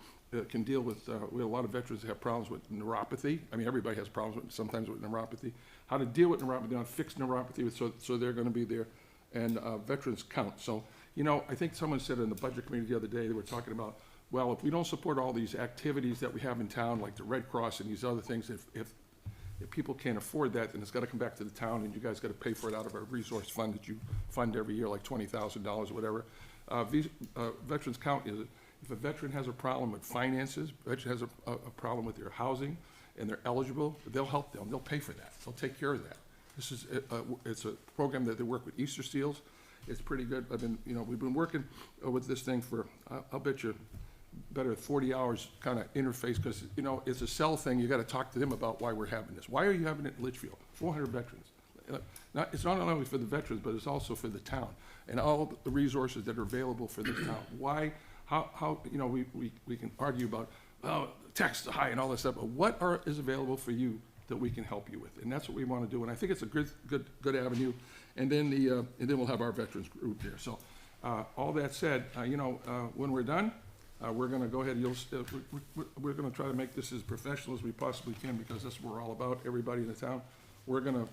can deal with, we have a lot of veterans that have problems with neuropathy. I mean, everybody has problems with, sometimes with neuropathy. How to deal with neuropathy, how to fix neuropathy, so they're gonna be there. And veterans count. So, you know, I think someone said in the budget committee the other day, they were talking about, well, if we don't support all these activities that we have in town, like the Red Cross and these other things, if people can't afford that, then it's gotta come back to the town, and you guys gotta pay for it out of a resource fund that you fund every year, like $20,000 or whatever. Veterans count is, if a veteran has a problem with finances, veteran has a problem with their housing, and they're eligible, they'll help them, they'll pay for that, they'll take care of that. This is, it's a program that they work with Easter Seals. It's pretty good. We've been working with this thing for, I'll bet you, better 40 hours kind of interface, because, you know, it's a cell thing. You got to talk to them about why we're having this. Why are you having it in Litchfield? 400 veterans. It's not only for the veterans, but it's also for the town and all the resources that are available for the town. Why, how, you know, we can argue about, oh, taxes are high and all this stuff, but what is available for you that we can help you with, and that's what we want to do. And I think it's a good avenue. And then and then we'll have our veterans group there. So, all that said, when we're done, we're going to go ahead. We're going to try to make this as professional as we possibly can, because that's what we're all about. Everybody in the town. We're going to,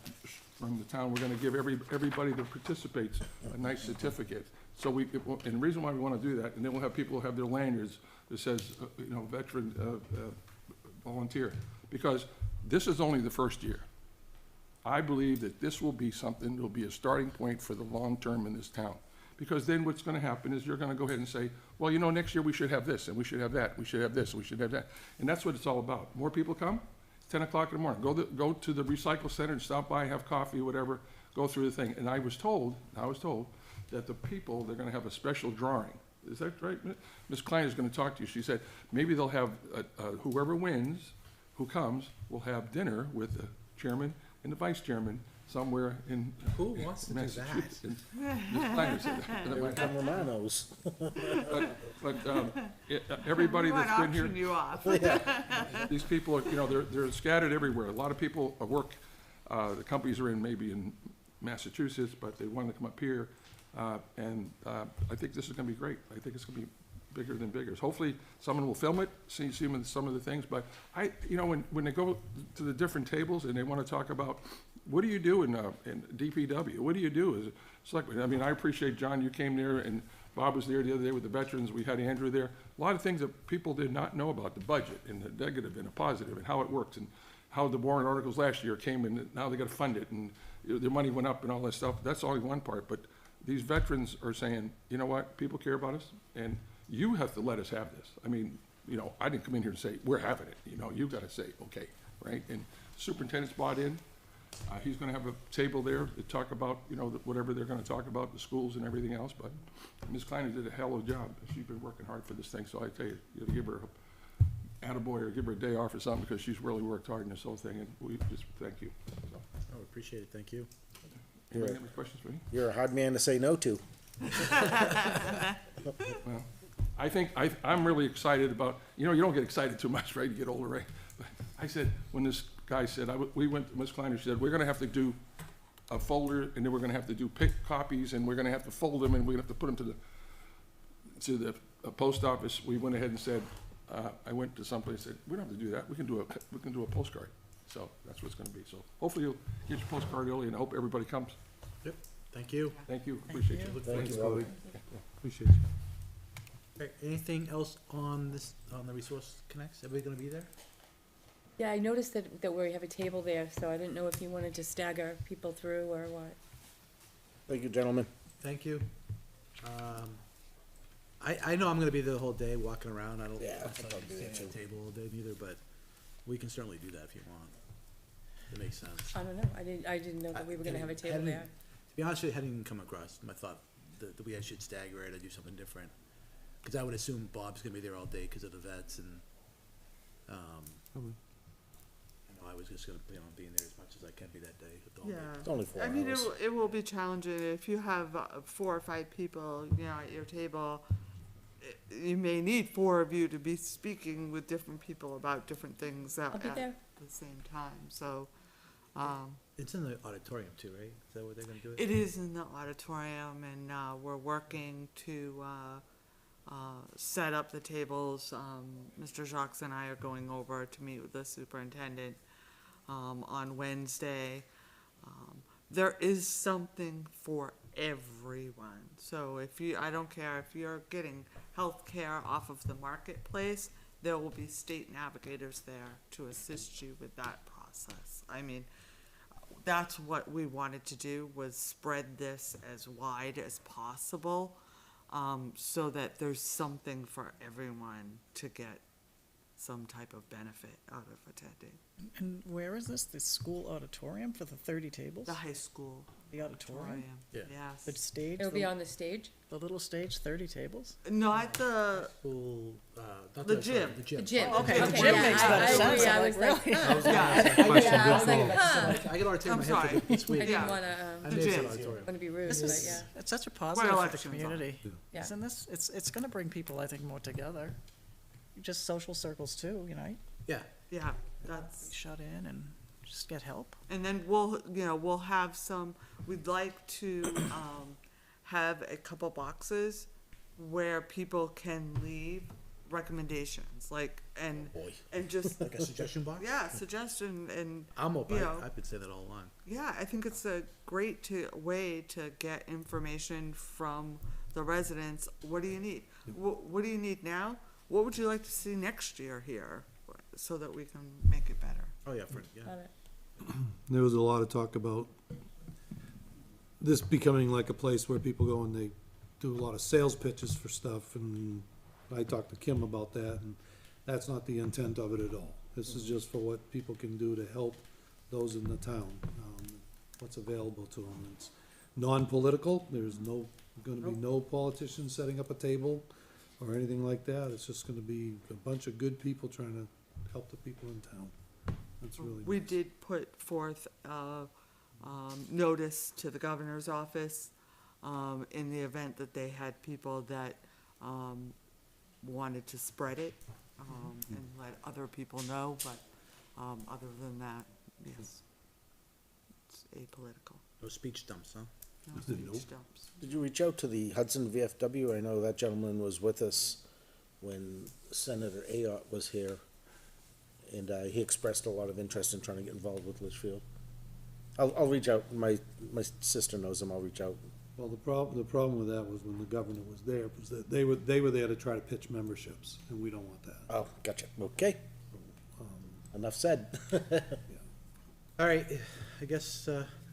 from the town, we're going to give everybody that participates a nice certificate. So and the reason why we want to do that, and then we'll have people have their lanyards that says, veteran volunteer, because this is only the first year. I believe that this will be something that will be a starting point for the long term in this town. Because then what's gonna happen is you're gonna go ahead and say, well, next year we should have this, and we should have that, we should have this, we should have that. And that's what it's all about. More people come, it's 10 o'clock in the morning. Go to the recycle center and stop by, have coffee, whatever, go through the thing. And I was told that the people, they're gonna have a special drawing. Is that right? Ms. Klein is gonna talk to you. She said, maybe they'll have, whoever wins, who comes, will have dinner with the chairman and the vice chairman somewhere in Who wants to do that? Massachusetts. And Ms. Kleiner said that. They would come Romanos. But everybody We want that's to been here, auction you off. these people are, they're scattered everywhere. A lot of people work, the companies are maybe in Massachusetts, but they want to come up here. And I think this is gonna be great. I think it's gonna be bigger than bigger. Hopefully, someone will film it, see some of the things, but when they go to the different tables and they want to talk about, what do you do in DPW? What do you do as a selectman? I mean, I appreciate, John, you came there, and Bob was there the other day with the veterans. We had Andrew there. A lot of things that people did not know about the budget, and the negative and the positive, and how it works, and how the warrant articles last year came, and now they got to fund it, and their money went up and all that stuff. That's only one part, but these veterans are saying, you know what, people care about us, and you have to let us have this. I mean, I didn't come in here and say, we're having it. You've got to say, okay, right? And superintendent's bought in. He's going to have a table there to talk about, whatever they're going to talk about, the schools and everything else. But Ms. Kleiner did a hell of a job. She's been working hard for this thing. So I tell you, you have to give her a attaboy or give her a day off or something, because she's really worked hard in this whole thing. And we just thank you. So, Oh, appreciate it, thank you. anybody have any questions for me? You're a hard man to say no to. Well, I think I'm really excited about, you don't get excited too much, right? You get older, right? But I said, when this guy said, we went to Ms. Kleiner, she said, we're gonna have to do a folder, and then we're gonna have to do pick copies, and we're gonna have to fold them, and we're gonna have to put them to the post office. We went ahead and said, I went to someplace and said, we don't have to do that. We can do a postcard. So that's what it's gonna be. So hopefully you'll get your postcard early, and I hope everybody comes. Yep, thank you. Thank you, appreciate you. Thank you, Robbie. Appreciate you. Okay, anything else on the Resource Connects? Everybody gonna be there? Yeah, I noticed that we have a table there, so I didn't know if you wanted to stagger people through or what. Thank you, gentlemen. Thank you. I know I'm gonna be there the whole day walking around. I don't Yeah, I'm I'll not probably do gonna that stand at too. the table all day neither, but we can certainly do that if you want. It makes sense. I don't know, I didn't know that we were gonna have a table Hadn't- there. To be honest with you, I hadn't even come across my thought that we should stagger it or do something different. Cause I would assume Bob's gonna be there all day because of the vets and, I was just gonna plan on being there as much as I can be that day. with all the- Yeah. It's only 4 I mean, hours. it will be challenging if you have 4 or 5 people, at your table. You may need 4 of you to be speaking with different people about different things I'll be at there. the same time, so, It's in the auditorium too, right? Is that where they're gonna do it? It is in the auditorium, and we're working to set up the tables. Mr. Jacques and I are going over to meet with the superintendent on Wednesday. There is something for everyone. So if you, I don't care if you're getting health care off of the marketplace, there will be state navigators there to assist you with that process. I mean, that's what we wanted to do, was spread this as wide as possible, so that there's something for everyone to get some type of benefit out of attending. And where is this? The school auditorium for the 30 tables? The high school The auditorium? Yeah. The Yes. stage? It'll the- be on the stage? The little stage, 30 tables? Not the, School, not The sorry, gym. The gym. The gym. Oh, okay, the Okay, gym yeah, makes I- better I sense. agree. I I'm was like, like, really? huh. I was gonna ask that question. Yeah, I was like, Good huh. call. I get auditorium in I'm my head sorry. for this week. I didn't Yeah. wanna, I The may have said gym. auditorium. wanna be rude, This but is, yeah. it's such a positive for the elections are. community. Yeah. Isn't this, it's gonna bring people, I think, more together. Just social circles too, you know, Yeah, yeah, that's. shut in and just get help. And then we'll have some, we'd like to, have a couple boxes where people can leave recommendations, like, and, Boy. and just, like a suggestion box? yeah, suggestion, and, I'm open, you know. I've been saying that all along. yeah, I think it's a great way to get information from the residents. What do you need? What do you need now? What would you like to see next year here, so that we can make it better? Oh, yeah, yeah. Got it. There was a lot of talk about this becoming like a place where people go and they do a lot of sales pitches for stuff, and I talked to Kim about that, and that's not the intent of it at all. This is just for what people can do to help those in the town, what's available to them. It's non-political, there's gonna be no politicians setting up a table or anything like that. It's just gonna be a bunch of good people trying to help the people in town. That's really We nice. did put forth notice to the governor's office, in the event that they had people that, wanted to spread it, and let other people know, but, other than that, yes. It's apolitical. No speech dumps, huh? No Nope. speech dumps. Did you reach out to the Hudson VFW? I know that gentleman was with us when Senator Ayotte was here, and he expressed a lot of interest in trying to get involved with Litchfield. I'll reach out. My sister knows him. I'll reach out. Well, the problem with that was when the governor was there, was that they were there to try to pitch memberships, and we don't want that. Oh, gotcha. Okay. Enough said. All right, I guess,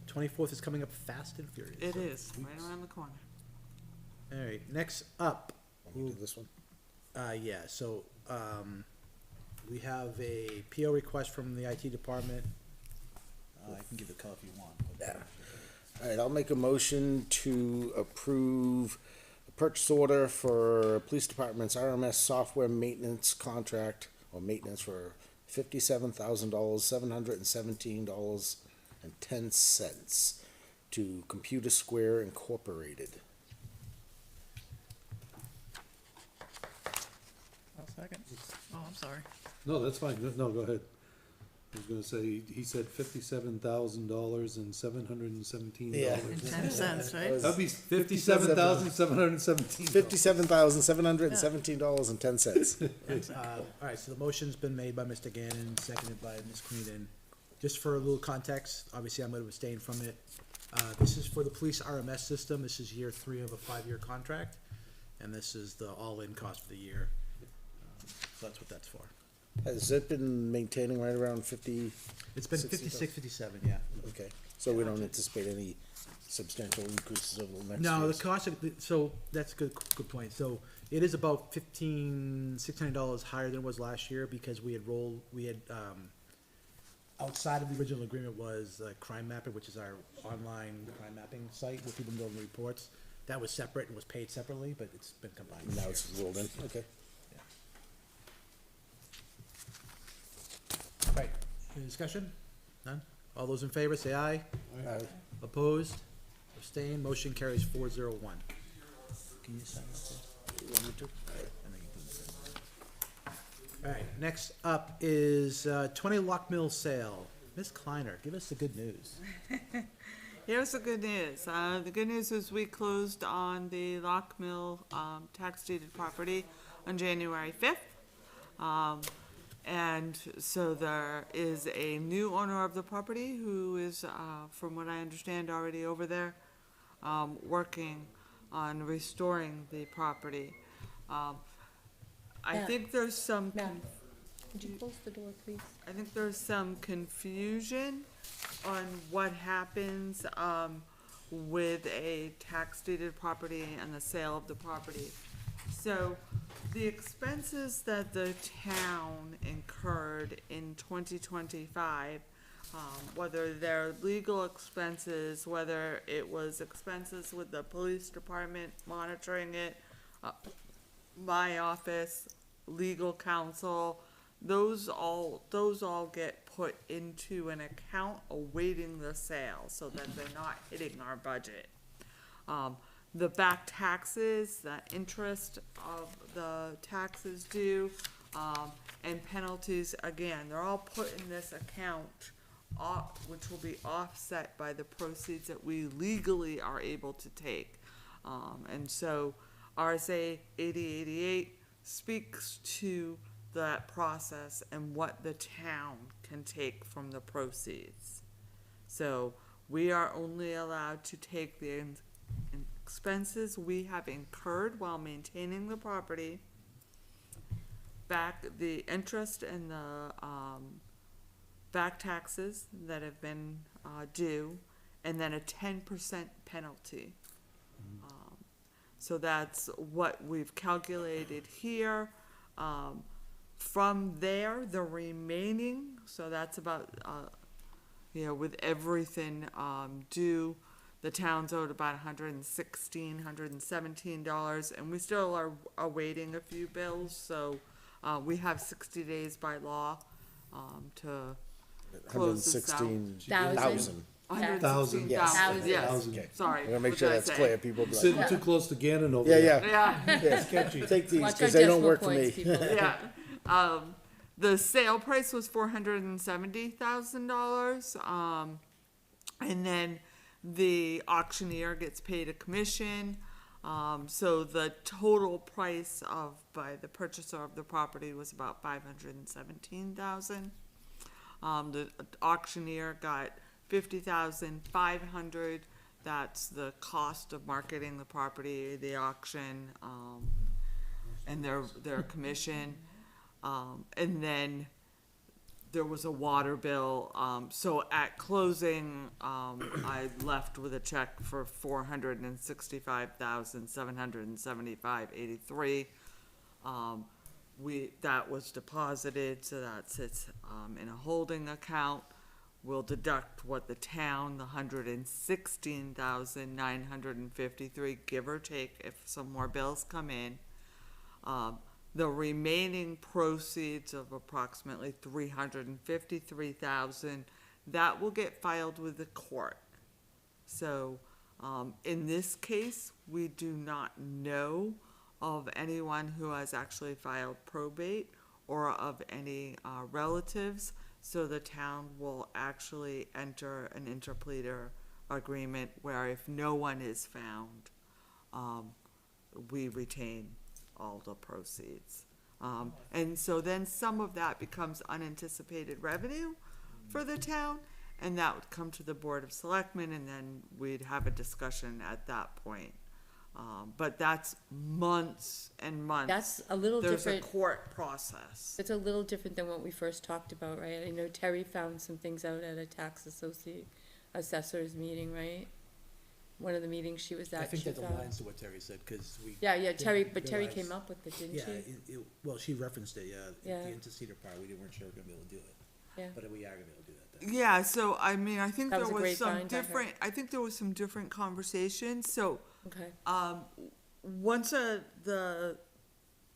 24th is coming up fast and furious. It is, right around the corner. All right, next up, Want me to do this one? yeah, so, we have a PO request from the IT department. I can give the color if you want. but- Yeah. All right, I'll make a motion to approve a purchase order for police department's RMS software maintenance contract or maintenance for $57,000, $717.10 to Computer Square Incorporated. I'll second. Oh, I'm sorry. No, that's fine, no, go ahead. I was gonna say, he said $57,000 and $717. Yeah. And 10 cents, right? That'd be $57,717. $57,717.10. All right, so the motion's been made by Mr. Gannon, seconded by Ms. Queenan. Just for a little context, obviously I'm gonna abstain from it. This is for the police RMS system. This is year 3 of a 5-year contract, and this is the all-in cost for the year. So that's what that's for. Has it been maintaining right around 50? It's been 60,000? 56, 57, yeah. Okay, so we don't anticipate any substantial increases over the next No, the years? cost of, so that's a good point. So it is about $600 higher than it was last year because we had outside of the original agreement was Crime Mapper, which is our online crime mapping site where people can go and reports. That was separate and was paid separately, but it's been combined. this Now year. it's rolled in, okay. Right, any discussion? None? All those in favor, say aye. Aye. Opposed? Abstained? Motion carries 401. Can you sign that? You want me to? All right, next up is 20 Lock Mill sale. Ms. Kleiner, give us the good news. Here's the good news. The good news is we closed on the Lock Mill, tax deeded property on January 5th. And so there is a new owner of the property who is, from what I understand, already over there, working on restoring the property. I Yeah. think there's some. Matt, would you close the door, please? I think there's some confusion on what happens, with a tax deeded property and the sale of the property. So, the expenses that the town incurred in 2025, whether they're legal expenses, whether it was expenses with the police department monitoring it, my office, legal counsel, those all get put into an account awaiting the sale, so that they're not hitting our budget. The back taxes, the interest of the taxes due, and penalties, again, they're all put in this account, which will be offset by the proceeds that we legally are able to take. And so RSA 8088 speaks to that process and what the town can take from the proceeds. So we are only allowed to take the expenses we have incurred while maintaining the property, back the interest and the back taxes that have been due, and then a 10% penalty. So that's what we've calculated here. From there, the remaining, so that's about, with everything due, the town's owed about $117, and we still are awaiting a few bills, so we have 60 days by law to close this out. 116,000. 116,000, yes. yes, Thousand. sorry. I gotta make what sure did I that's say? clear, people be like, Sitting too close to Gannon over yeah, there. yeah, Yeah, yeah. Sketchy. Take these, Watch our cause they don't decimal work for points, me. people. yeah. The sale price was $470,000. And then the auctioneer gets paid a commission. So the total price by the purchaser of the property was about $517,000. The auctioneer got $50,500. That's the cost of marketing the property, the auction, and their commission. And then there was a water bill, so at closing, I left with a check for $465,775.83. That was deposited, so that sits, in a holding account. We'll deduct what the town, the $116,953, give or take, if some more bills come in. The remaining proceeds of approximately $353,000, that will get filed with the court. So, in this case, we do not know of anyone who has actually filed probate or of any relatives, so the town will actually enter an interpleader agreement where if no one is found, we retain all the proceeds. And so then some of that becomes unanticipated revenue for the town, and that would come to the Board of Selectmen, and then we'd have a discussion at that point. But that's months and months. That's a little There's a different. court process. It's a little different than what we first talked about, right? I know Terry found some things out at a tax assessors meeting, right? One of the meetings she was at. I think she that found- aligns to what Terry said, because we. Yeah, didn't Terry, but Terry realize- came up with it, didn't Yeah, she? well, she referenced it, yeah. Yeah. The intercedar part, we weren't sure we were gonna be able to do it. Yeah. But we are gonna be able to do that then. Yeah, so I mean, I think That there was a was great some find by her. different, I think there was some different conversations, so, Okay, once the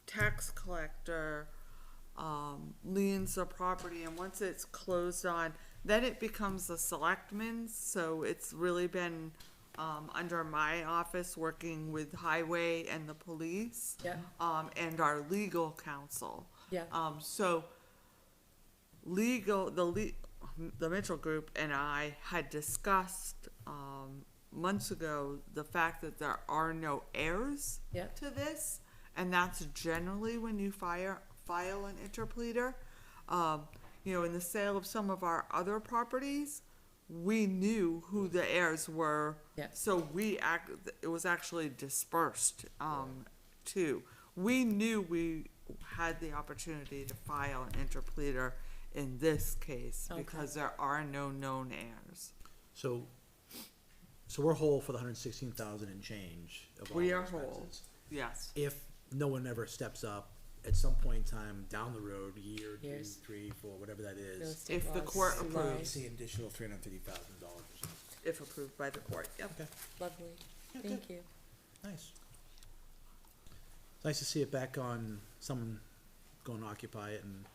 tax collector, liens the property, and once it's closed on, then it becomes the selectmen's, so it's really been, under my office, working with highway and the police. yeah, And our legal counsel. yeah, So, the Mitchell Group and I had discussed, months ago, the fact that there are no heirs Yep. to this, and that's generally when you file an interpleader. In the sale of some of our other properties, we knew who the heirs were. Yeah. So it was actually dispersed, too. We knew we had the opportunity to file an interpleader in this case, Okay. because there are no known heirs. So we're whole for the 116,000 and change of all We the are expenses. whole. Yes. If no one ever steps up at some point in time down the road, year, 2, Years. 3, 4, whatever that Real is, estate If the laws court apply. we approves, see an additional $350,000 or something. if approved by the court, yep. Okay, Lovely, Yeah, thank good. you. nice. It's nice to see it back on, someone going to occupy it and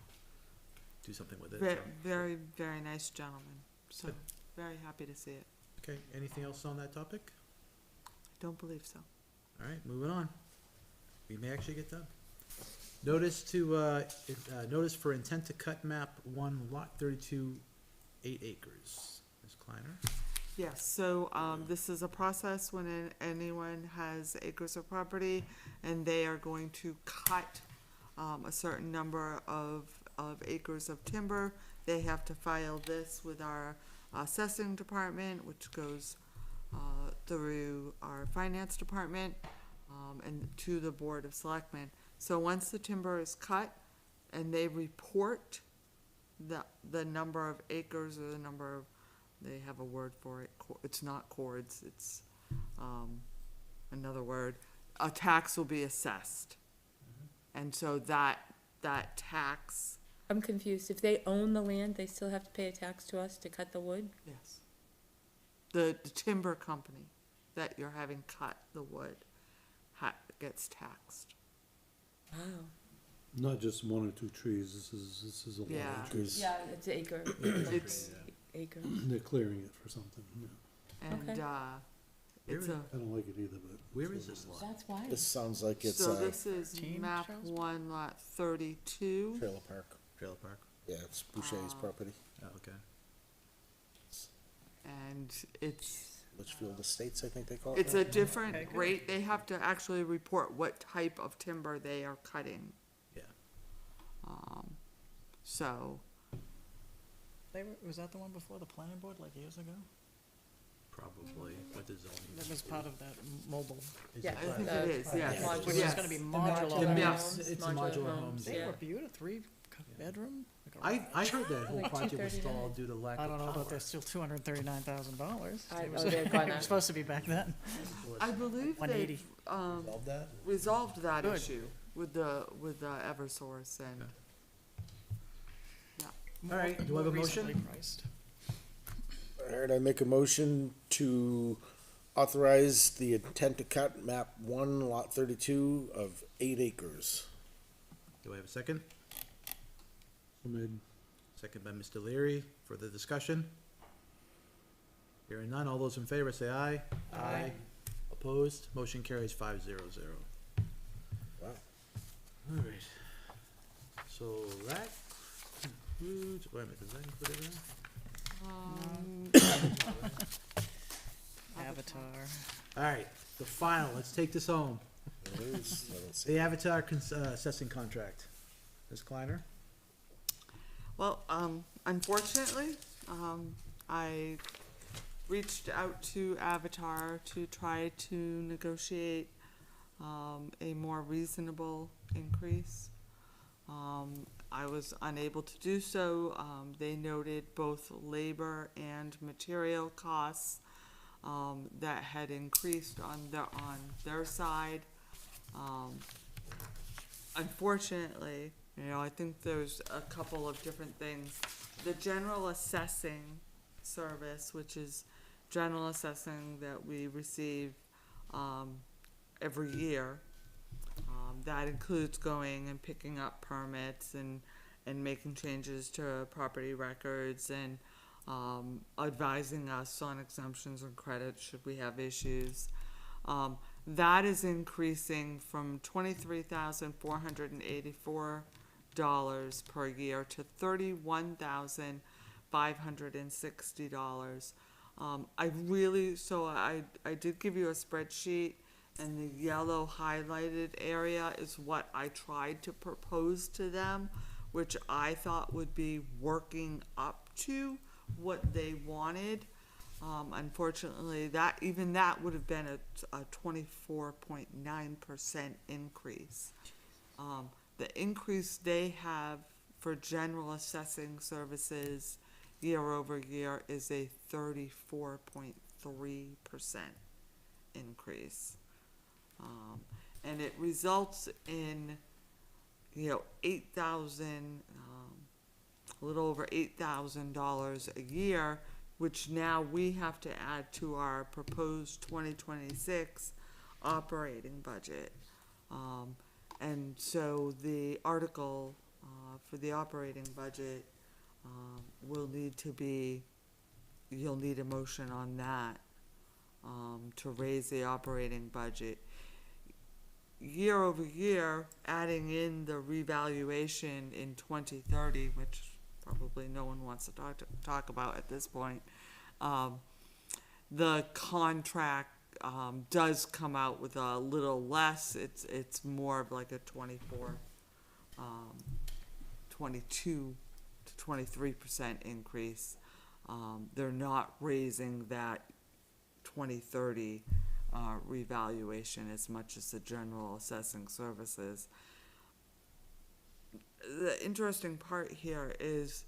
do something with it. Very, so. very, very nice gentleman, so, Good. very happy to see it. Okay, anything else on that topic? Don't believe so. All right, moving on. We may actually get done. Notice notice for intent to cut map 1, lot 32, 8 acres. Ms. Kleiner? Yes, so, this is a process when anyone has acres of property and they are going to cut, a certain number of acres of timber. They have to file this with our assessing department, which goes, through our finance department, and to the Board of Selectmen. So once the timber is cut and they report the number of acres or the number of, they have a word for it, it's not cords, it's, another word, a tax will be assessed. And so that tax, I'm confused, if they own the land, they still have to pay a tax to us to cut the wood? yes. The timber company that you're having cut the wood gets taxed. Wow. Not just 1 or 2 trees, this is a lot Yeah. of trees. Yeah, it's acre. It's, Acre. They're clearing it for something, yeah. and, Okay. it's a, I don't like it either, but. Where is this lot? That's why. This sounds like it's so a this is Team map Charles? 1, lot 32. trailer park. Trailer park? Yeah, it's Boucher's property, Oh, okay. And it's, Litchfield Estates, I think they call it. it's now. a different Okay, good. rate, they have to actually report what type of timber they are cutting. Yeah. So, Was that the one before the planning board, like years ago? Probably, with the zoning. That was part of that mobile. Is Yeah, it I part think of it the- is, yes. modular- Which is gonna be modular. The Yeah. mix, homes, it's modular modular homes, homes, They yeah. were beautiful, 3-bedroom. like a I heard that whole Like project was 239. stalled due to lack I of don't know, but power. they're still $239,000. I It know, was- they're It gonna- was supposed to be back then. I believe 180. they've, Resolve that? resolved that Good. issue with the Eversource and, All right, do I have a More reasonably motion? priced. All right, I make a motion to authorize the intent to cut map 1, lot 32 of 8 acres. Do I have a second? So made. Second by Mr. Leary. Further discussion? Hearing none, all those in favor say aye. Aye. Opposed? Motion carries 500. Wow. All right. So that concludes, wait a minute, does that include everything? Avatar. All right, the final, let's take this home. It is, let's see. The Avatar assessing contract. Ms. Kleiner? well, unfortunately, I reached out to Avatar to try to negotiate, a more reasonable increase. I was unable to do so. They noted both labor and material costs, that had increased on their side. Unfortunately, I think there's a couple of different things. The general assessing service, which is general assessing that we receive, every year. That includes going and picking up permits and making changes to property records and, advising us on exemptions and credits should we have issues. That is increasing from $23,484 per year to $31,500 $560. I did give you a spreadsheet, and the yellow highlighted area is what I tried to propose to them, which I thought would be working up to what they wanted. Unfortunately, that would have been a 24.9% increase. The increase they have for general assessing services year over year is a 34.3% increase. And it results in, a little over $8,000 a year, which now we have to add to our proposed 2026 operating budget. And so the article for the operating budget will need to be, you'll need a motion on that to raise the operating budget. Year over year, adding in the revaluation in 2030, which probably no one wants to talk about at this point, the contract does come out with a little less. It's more of like a 22 to 23% increase. They're not raising that 2030 revaluation as much as the general assessing services. The interesting part here is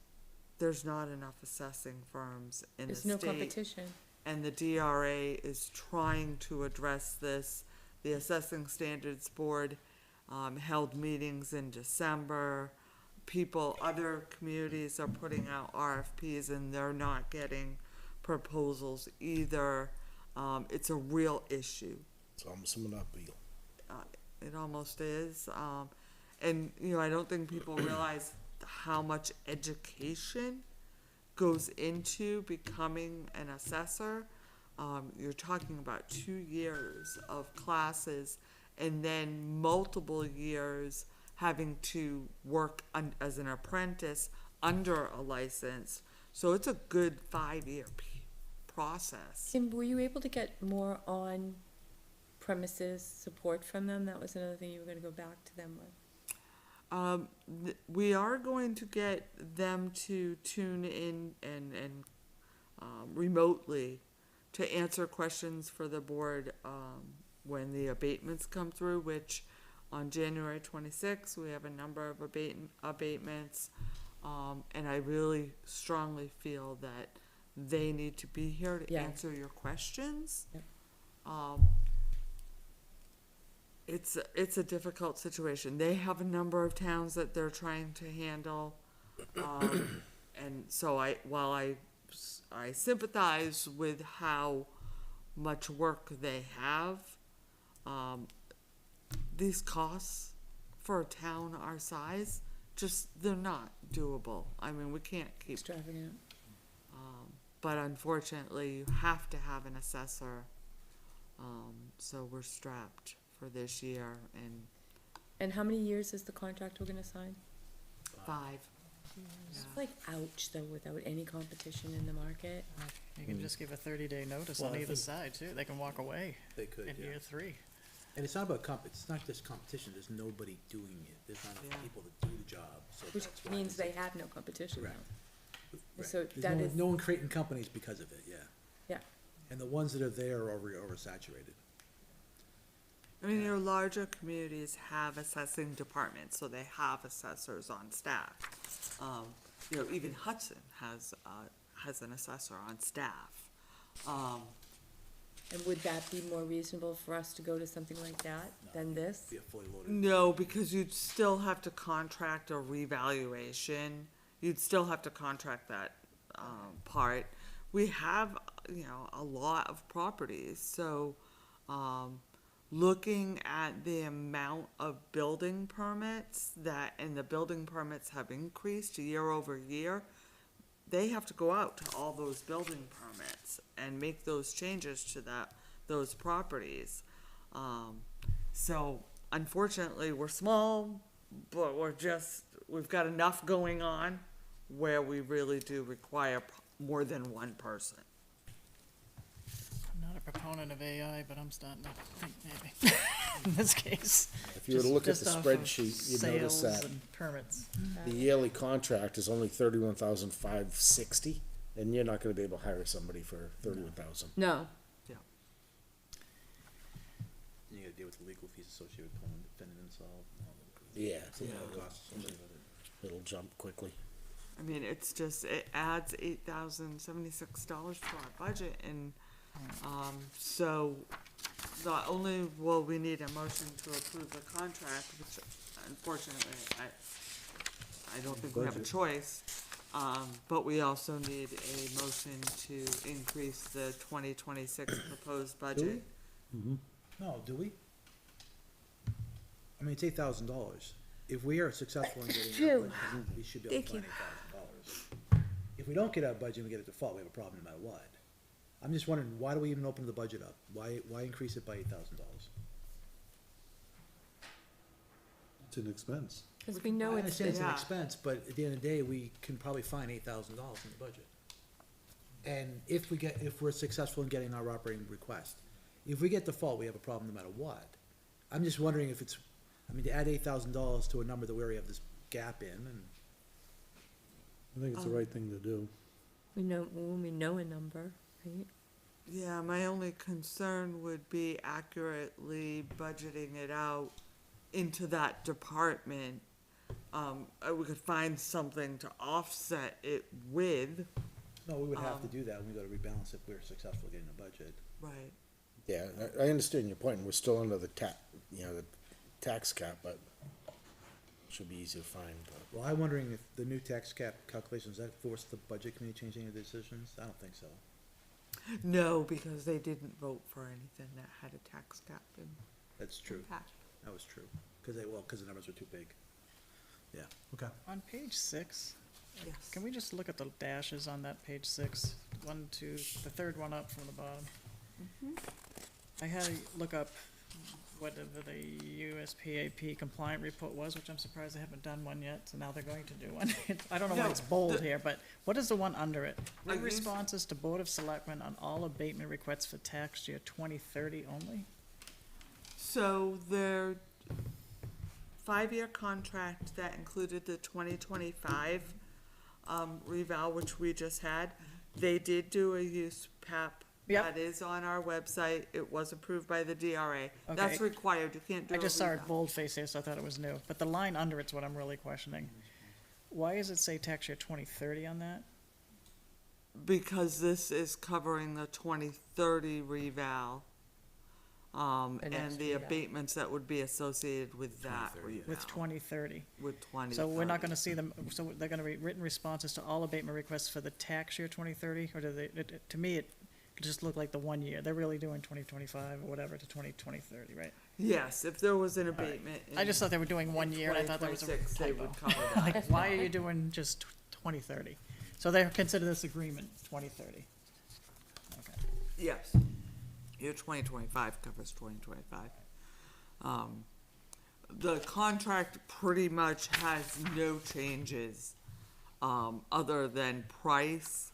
there's not enough assessing firms in the There's state. no competition. And the DRA is trying to address this. The Assessing Standards Board held meetings in December. Other communities are putting out RFPs and they're not getting proposals either. It's a real issue. It's almost a monopoly. It almost is. And, I don't think people realize how much education goes into becoming an assessor. You're talking about 2 years of classes and then multiple years having to work as an apprentice under a license. So it's a good 5-year process. Kim, were you able to get more on premises support from them? That was another thing you were gonna go back to them with. We are going to get them to tune in and remotely to answer questions for the board when the abatements come through, which on January 26th, we have a number of abatements. And I really strongly feel that they need to be here to Yeah. answer your questions. Yep. It's a difficult situation. They have a number of towns that they're trying to handle. And so while I sympathize with how much work they have, these costs for a town our size, they're not doable. I mean, we can't keep, Extravagant. but unfortunately, you have to have an assessor. So we're strapped for this year and And how many years is the contract we're gonna sign? 5. It's like, ouch, though, without any competition in the market. You can just give a 30-day notice Well, on I either think- side too. They can walk away They could, in year 3. And it's not about it's not just competition, there's nobody doing it, there's not Yeah. enough people to do the job, so Which that's why. means they have no competition Correct. now. Right. So There's that no, is- no one creating companies because of it, yeah. Yeah. And the ones that are there are oversaturated. I mean, your larger communities have assessing departments, so they have assessors on staff. Even Hudson has an assessor on staff. And would that be more reasonable for us to go to something like that than this? Be a fully loaded. No, because you'd still have to contract a revaluation. You'd still have to contract that part. We have, a lot of properties, so looking at the amount of building permits and the building permits have increased year over year, they have to go out to all those building permits and make those changes to those properties. So unfortunately, we're small, but we've got enough going on where we really do require more than one person. I'm not a proponent of AI, but I'm starting to think maybe, in this case. If you were to look at Just the off of spreadsheet, you'd notice sales that and permits. the yearly contract is only 31,560, and you're not gonna be able to hire somebody for 31,000. No, You gotta deal with the legal fees associated with pulling defendant insolvent and all the. Yeah, Costs associated with it. it'll jump quickly. I mean, it's just, it adds $8,076 to our budget, and, so, not only will we need a motion to approve the contract, which unfortunately, I don't think we have a Budget. choice, but we also need a motion to increase the 2026 proposed budget. No, do we? I mean, it's $8,000. If we are successful in getting our budget, we should be able to Thank find $8,000. If we don't get our budget and we get a default, we have a problem no matter what. I'm just wondering, why do we even open the budget up? Why increase it by $8,000? It's an expense. because we know I it's, understand it's an yeah. expense, but at the end of the day, we can probably find $8,000 in the budget. And if we're successful in getting our operating request, if we get default, we have a problem no matter what. I'm just wondering if it's, I mean, to add $8,000 to a number that we already have this gap in, and I think it's the right thing to do. we know, when we know a number, right? Yeah, my only concern would be accurately budgeting it out into that department. We could find something to offset it with, no, we would have to do that when we go to rebalance if we're successful getting a budget. right? Yeah, I understand your point, and we're still under the the tax cap, but should be easy to find, but. Well, I'm wondering if the new tax cap calculations, that force the budget committee to change any of the decisions? I don't think so. No, because they didn't vote for anything that had a tax cap in That's true. impact. That was true. Because the numbers were too big. Yeah, okay. On page 6, Yes. can we just look at the dashes on that page 6? 1, 2, the third one up from the bottom. I had to look up whatever the USPAP compliant report was, which I'm surprised they haven't done one yet, so now they're going to do one. I don't know why No, it's bold the- here, but what is the one under it? Are New you- responses to Board of Selectmen on all abatement requests for tax year 2030 only? So their 5-year contract that included the 2025 reval, which we just had, they did do a use PAP. Yep. That is on our website. It was approved by the DRA. That's Okay. required. You can't do I a just saw it reval. boldface here, so I thought it was new, but the line under it's what I'm really questioning. Why does it say tax year 2030 on that? Because this is covering the 2030 reval. The next And the reval. abatements that would be associated with that 2030. reval. With 2030? With 2030. So we're not gonna see them, so they're gonna be written responses to all abatement requests for the tax year 2030? Or do they, to me, it just looked like the 1 year. They're really doing 2025 or whatever to 2030, right? Yes, if there was an right. abatement. I just thought they were doing 1 year, and I thought that was a 2026, they typo. would cover that. Like, why are you doing just 2030? So they consider this agreement 2030? Okay. Yes. Year 2025 covers 2025. The contract pretty much has no changes, other than price.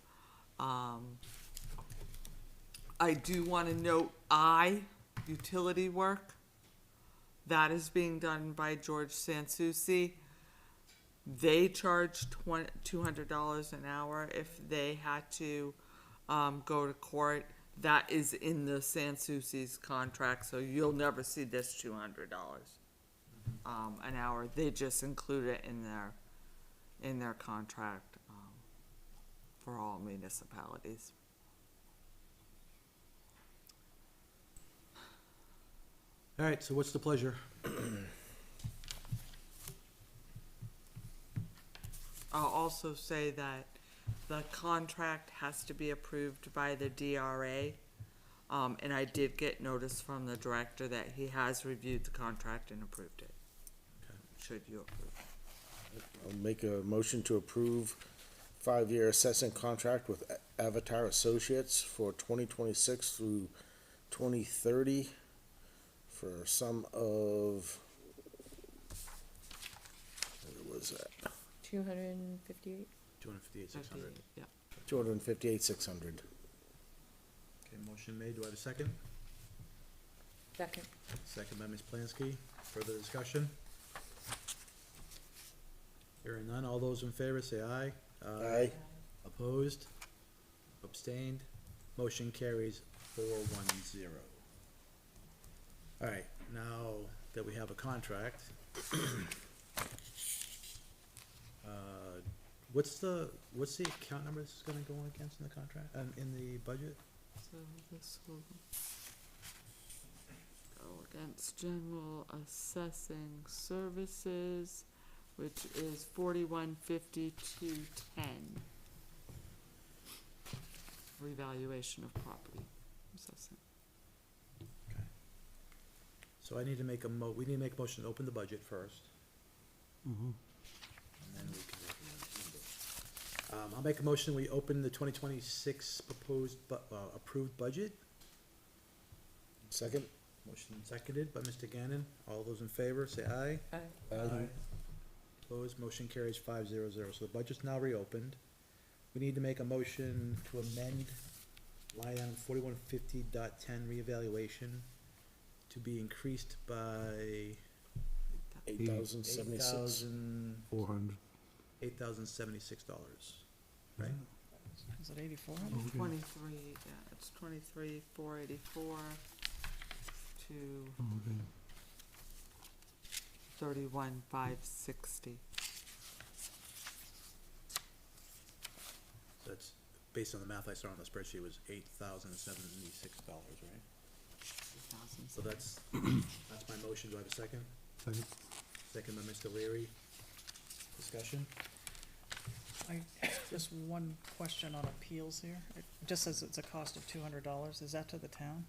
I do wanna note utility work. That is being done by George Sansucci. They charge $200 an hour if they had to, go to court. That is in the Sansucci's contract, so you'll never see this $200, an hour. They just include it in their contract, for all municipalities. All right, so what's the pleasure? I'll also say that the contract has to be approved by the DRA. And I did get notice from the director that he has reviewed the contract and approved it. Should you approve it? I'll make a motion to approve 5-year assessing contract with Avatar Associates for 2026 through 2030 for a sum of, where was that? 258? 258,600. Yeah. 258,600. Okay, motion made. Do I have a second? Second. Second by Ms. Plansky. Further discussion? Hearing none. All those in favor say aye. Aye. Opposed? Abstained? Motion carries 410. All right, now that we have a contract, what's the account number this is gonna go against in the contract, in the budget? So this will go against general assessing services, which is 415210. Revaluation of property assessing. So I need to make we need to make a motion to open the budget first. And then we can make a number. I'll make a motion, we open the 2026 proposed, approved budget. Second? Motion seconded by Mr. Gannon. All those in favor, say aye. Aye. Opposed, motion carries 500. So the budget's now reopened. We need to make a motion to amend line item 4150.10 reevaluation to be increased by 8,076. $8,076, right? Is it 84? 23, yeah, it's 23,484 to 31,560. So that's, based on the math I saw on the spreadsheet, it was $8,076, right? So that's my motion. Do I have a second? Second. Second by Mr. Leary. Discussion? Just one question on appeals here. It just says it's a cost of $200. Is that to the town?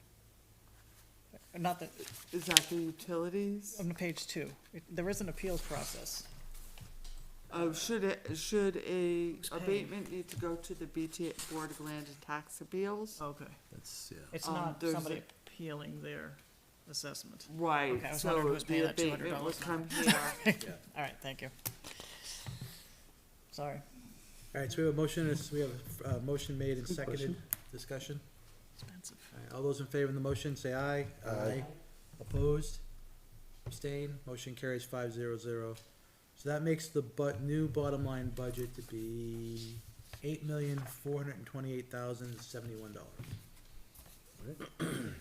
Not that, Is that the utilities? on page 2, there is an appeals process. Oh, should a paid? abatement need to go to the BT Board of Land and Tax Appeals? Okay. That's, yeah. It's not there's somebody a- appealing their assessment. Right, Okay, I was wondering who so was paying the that abatement would $200 come here. All right, thank you. Sorry. All right, so we have a motion, we have a motion made and seconded. Discussion? Expensive. All right, all those in favor of the motion, say aye. Aye. Opposed? Abstained? Motion carries 500. So that makes the new bottom line budget to be $8,428,071.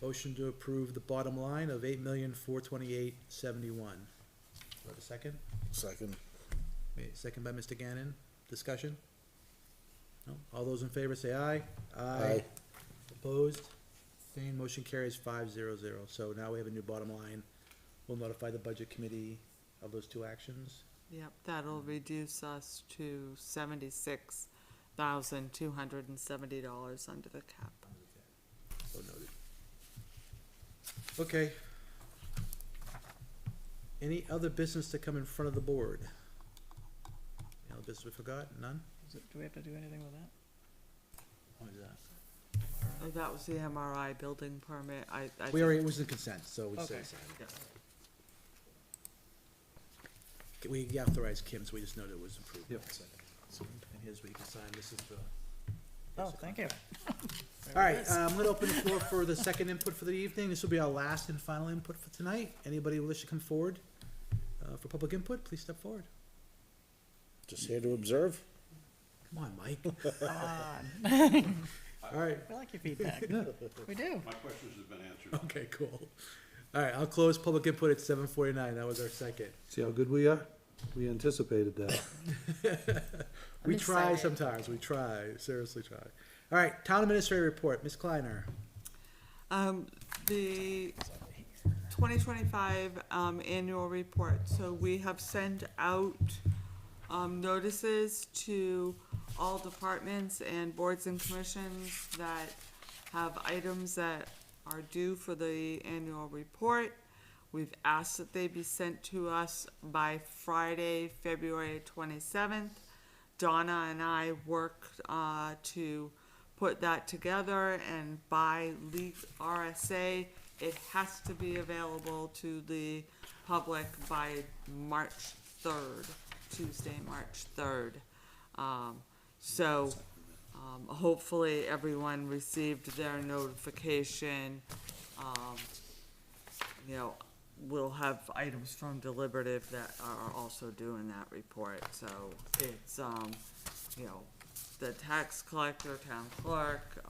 Motion to approve the bottom line of $8,428,071. Do I have a second? Second. Second by Mr. Gannon. Discussion? No? All those in favor say aye. Aye. Opposed? Abstained? Motion carries 500. So now we have a new bottom line. We'll notify the budget committee of those two actions. Yep, that'll reduce us to $76,270 under the cap. So noted. Okay. Any other business to come in front of the board? Any other business we forgot? None? Do we have to do anything with that? What is that? Oh, that was the MRI building permit, I We already, it was in consent, so we say Okay. so. We authorized Kim, so we just noted it was approved. Yep. So, and here's where you can sign, this is the. Oh, thank you. All right, I'm gonna open the floor for the second input for the evening. This will be our last and final input for tonight. Anybody who wish to come forward, for public input, please step forward. Just here to observe? Come on, Mike. Come on. All right, We like your feedback. We do. My questions have been answered. okay, cool. All right, I'll close public input at 7:49. That was our second. See how good we are? We anticipated that. We I'm try excited. sometimes, we try, seriously try. All right, town administrator report, Ms. Kleiner. The 2025 annual report, so we have sent out notices to all departments and boards and commissions that have items that are due for the annual report. We've asked that they be sent to us by Friday, February 27th. Donna and I worked to put that together, and by RSA, it has to be available to the public by March 3rd, Tuesday, March 3rd. So, hopefully everyone received their notification. You know, we'll have items from deliberative that are also due in that report, so it's, you know, the tax collector, town clerk,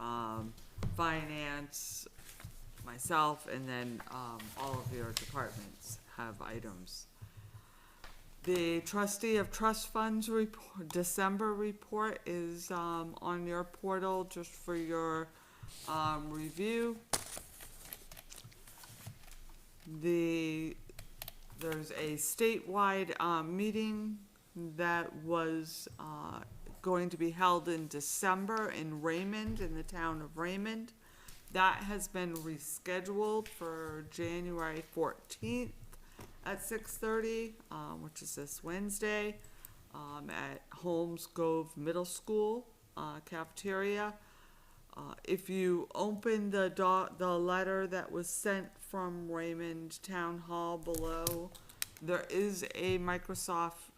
finance, myself, and then, all of your departments have items. The trustee of trust funds report, December report is, on your portal just for your, review. There's a statewide, meeting that was, going to be held in December in Raymond, in the town of Raymond. That has been rescheduled for January 14th at 6:30, which is this Wednesday, at Holmes Grove Middle School, cafeteria. If you open the letter that was sent from Raymond Town Hall below, there is a Microsoft,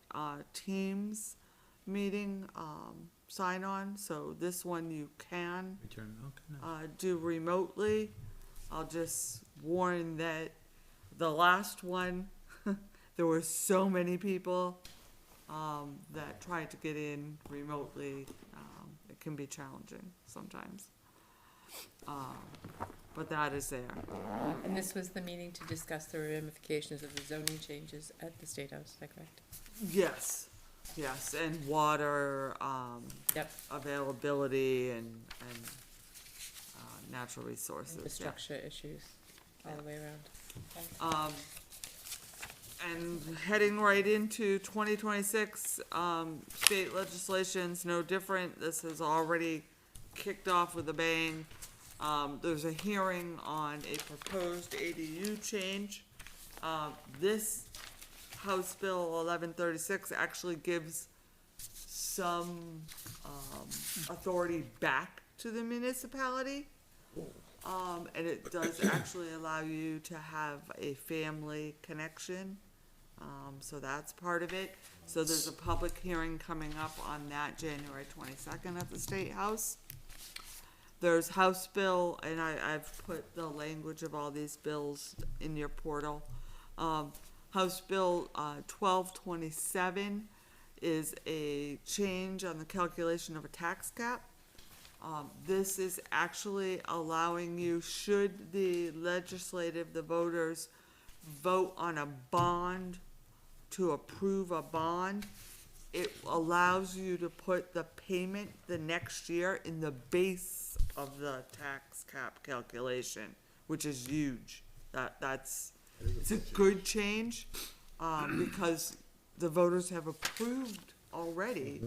Teams meeting, sign on, so this one you can, Return, okay, no. do remotely. I'll just warn that the last one, there were so many people, that tried to get in remotely. It can be challenging sometimes. But that is there. And this was the meeting to discuss the ramifications of the zoning changes at the State House, is that correct? Yes, yes, and water, Yep. availability and, natural resources, yeah. Infrastructure issues all the way around. And heading right into 2026, state legislation's no different. This has already kicked off with a bang. There's a hearing on a proposed ADU change. This House Bill 1136 actually gives some, authority back to the municipality. And it does actually allow you to have a family connection. So that's part of it. So there's a public hearing coming up on that January 22nd at the State House. There's House Bill, and I've put the language of all these bills in your portal. House Bill 1227 is a change on the calculation of a tax cap. This is actually allowing you, should the voters vote on a bond to approve a bond, it allows you to put the payment the next year in the base of the tax cap calculation, which is huge. It's a good change, because the voters have approved already,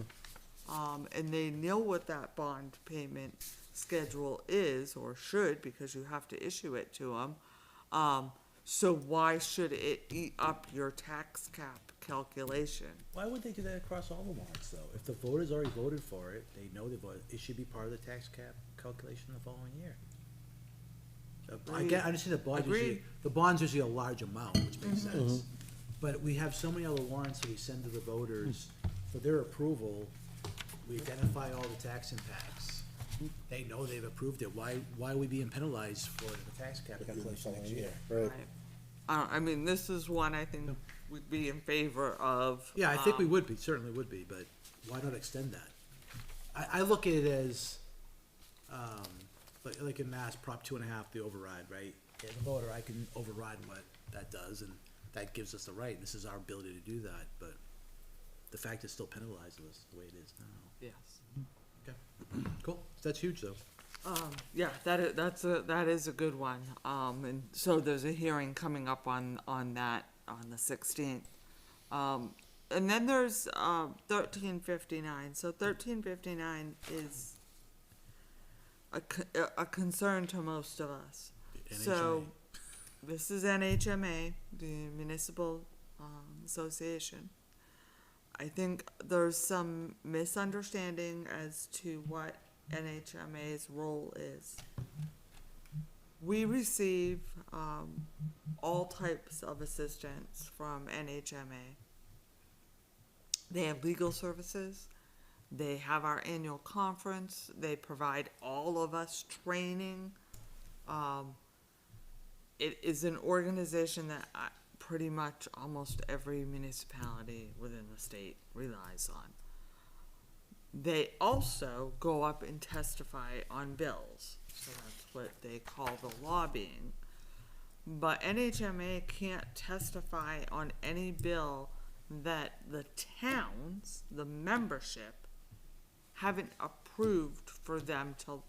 and they know what that bond payment schedule is, or should, because you have to issue it to them. So why should it eat up your tax cap calculation? Why would they do that across all the warrants, though? If the voters already voted for it, they know they voted, it should be part of the tax cap calculation the following year. I understand the bond's usually a large amount, which makes sense. But we have so many other warrants that we send to the voters for their approval. We identify all the tax impacts. They know they've approved it. Why are we being penalized for the tax cap calculation next year? Right. I mean, this is one I think we'd be in favor of. Yeah, I think we would be, certainly would be, but why not extend that? I look at it as, like in Mass, Prop 2.5, the override, right? As a voter, I can override what that does, and that gives us the right. This is our ability to do that, but the fact it still penalizes us the way it is now. Yes. Okay, cool. That's huge, though. Yeah, that is a good one. And so there's a hearing coming up on that on the 16th. And then there's 1359. So 1359 is a concern to most of us. So this is NHMA, the Municipal Association. I think there's some misunderstanding as to what NHMA's role is. We receive all types of assistance from NHMA. They have legal services, They have our annual conference, they provide all of us training. It is an organization that pretty much almost every municipality within the state relies on. They also go up and testify on bills, so that's what they call the lobbying. But NHMA can't testify on any bill that the towns, the membership, haven't approved for them to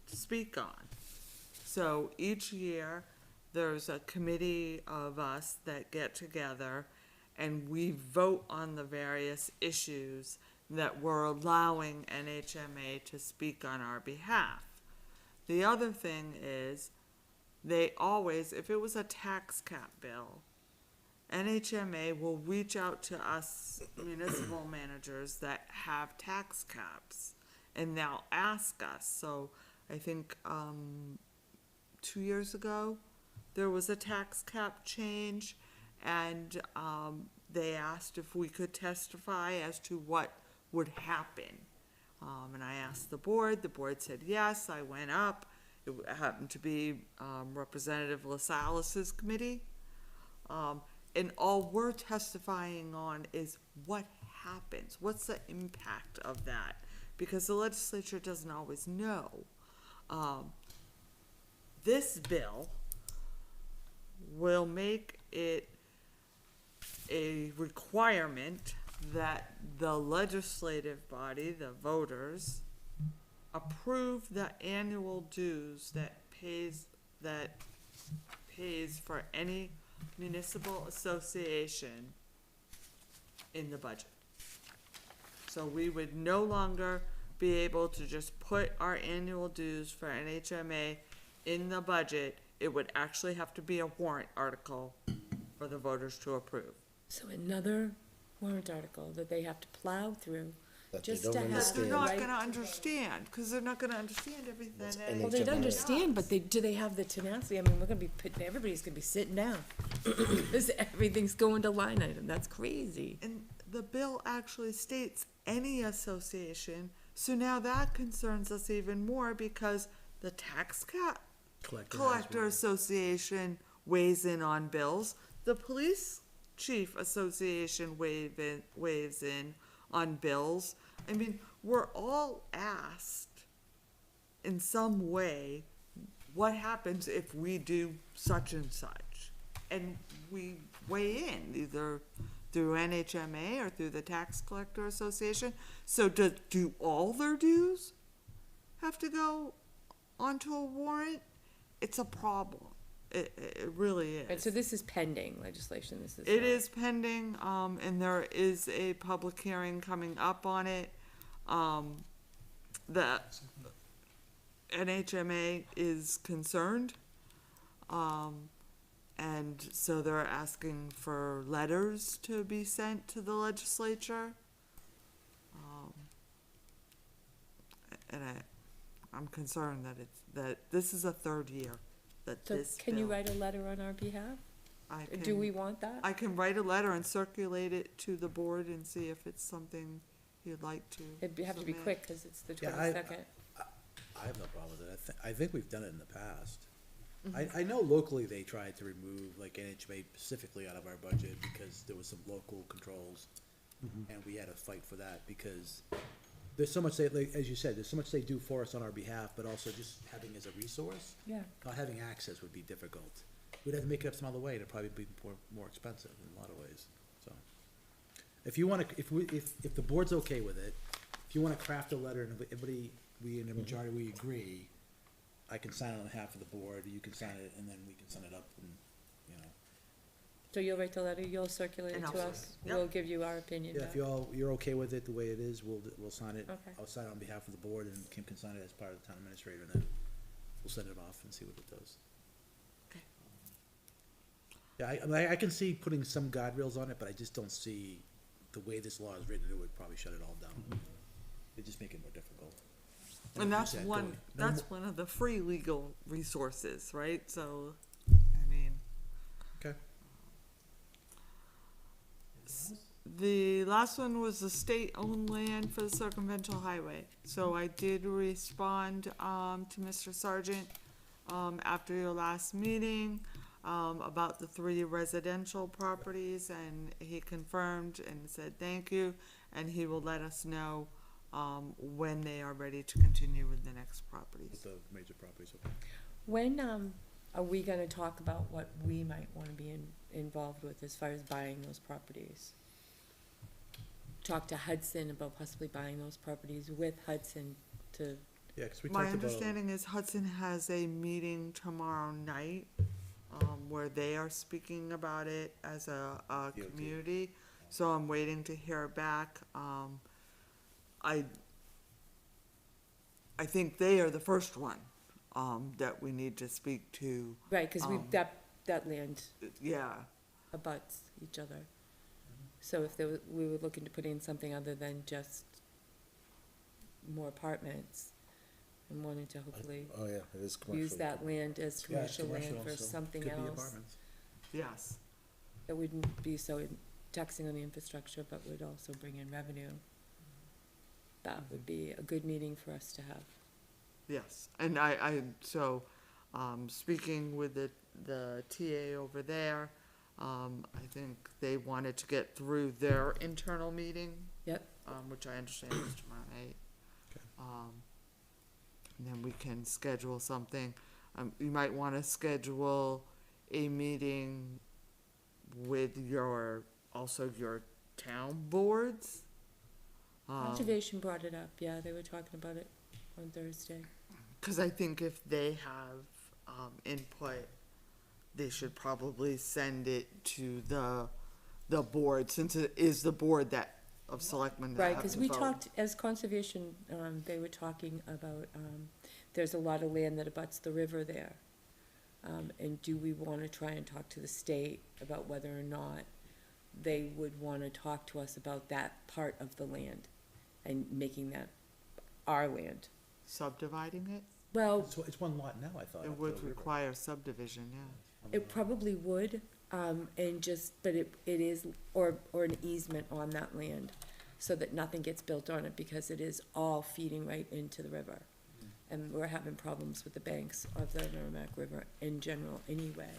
speak on. So each year, there's a committee of us that get together and we vote on the various issues that we're allowing NHMA to speak on our behalf. The other thing is, they always, if it was a tax cap bill, NHMA will reach out to us municipal managers that have tax caps, and they'll ask us. So I think 2 years ago, there was a tax cap change, and they asked if we could testify as to what would happen. And I asked the board said yes. I went up. It happened to be Representative LaSalle's committee. And all we're testifying on is what happens, what's the impact of that? Because the legislature doesn't always know. This bill will make it a requirement that the legislative body, the voters, approve the annual dues that pays for any municipal association in the budget. So we would no longer be able to just put our annual dues for NHMA in the budget. It would actually have to be a warrant article for the voters to approve. So another warrant article that they have to plow through That they just don't to have. understand. They're not right? gonna understand, cause they're not gonna understand everything. That's and- Well, they'd NHMA. understand, but do they have the tenacity? I mean, we're gonna be everybody's gonna be sitting down. 'Cause everything's going to line item. That's crazy. And the bill actually states any association, so now that concerns us even more because the tax cap collector association weighs in on bills, the police chief association weighs in on bills. I mean, we're all asked in some way, what happens if we do such and such? And we weigh in, either through NHMA or through the tax collector association. So do all their dues have to go onto a warrant? It's a problem. It really And is. so this is pending legislation. This is. It is pending, and there is a public hearing coming up on it. The NHMA is concerned. And so they're asking for letters to be sent to the legislature. And I'm concerned that this is a third year that So this can you bill- write a letter on our behalf? I Do can- we want that? I can write a letter and circulate it to the board and see if it's something you'd like to. It'd have to be submit. quick, cause it's the Yeah, I- 22nd. I have no problem with it. I think we've done it in the past. I know locally they tried to remove like NHMA specifically out of our budget because there was some local controls. And we had to fight for that because there's so much they, like, as you said, there's so much they do for us on our behalf, but also just having as a resource, Yeah. not having access would be difficult. We'd have to make it up some other way. It'd probably be more expensive in a lot of ways, so. If you wanna, if the board's okay with it, if you wanna craft a letter and everybody, we in the majority, we agree, I can sign it on behalf of the board, you can sign it, and then we can send it up and, you know. So you'll write the letter, you'll circulate it And to I'll us, sign it. Yep. we'll give you our opinion Yeah, back. if you're okay with it the way it is, we'll sign it. Okay. I'll sign it on behalf of the board and Kim can sign it as part of the town administrator and then we'll send it off and see what it does. Okay. Yeah, I can see putting some guardrails on it, but I just don't see the way this law is written, it would probably shut it all down. It'd just make it more difficult. And like you that's said, one, going- no that's mo- one of the free legal resources, right? So, I mean. Okay. The last one was the state-owned land for the circumventual highway. So I did respond, to Mr. Sargent, after your last meeting, about the 3 residential properties, and he confirmed and said thank you, and he will let us know, when they are ready to continue with the next properties. The major properties, okay. When, are we gonna talk about what we might wanna be involved with as far as buying those properties? Talk to Hudson about possibly buying those properties with Hudson to, Yeah, 'cause we My talked about. understanding is Hudson has a meeting tomorrow night, where they are speaking about it as a DOT. community, so I'm waiting to hear back. I think they are the first one, that we need to speak to, right, cause that land yeah. abuts each other. So if we were looking to put in something other than just more apartments, and wanted to hopefully Oh, yeah, it is commercial. use that land as Yeah, it's commercial land commercial, for so something could be else. apartments. Yes, That wouldn't be so taxing on the infrastructure, but would also bring in revenue. That would be a good meeting for us to have. yes, and so, speaking with the TA over there, I think they wanted to get through their internal meeting. Yep. Which I understand is tomorrow night. Okay. And then we can schedule something. You might wanna schedule a meeting with also your town boards. Conservation brought it up, yeah, they were talking about it on Thursday. Cause I think if they have, input, they should probably send it to the board, since it is the board of selectmen that Right, have cause to we vote. talked, as conservation, they were talking about, there's a lot of land that abuts the river there. And do we wanna try and talk to the state about whether or not they would wanna talk to us about that part of the land and making that our land? Subdividing it, Well, It's one lot now, I thought. it up would the river. require subdivision, yeah. it probably would, and just, but it is, or an easement on that land, so that nothing gets built on it, because it is all feeding right into the river. And we're having problems with the banks of the Merrimack River in general anyway.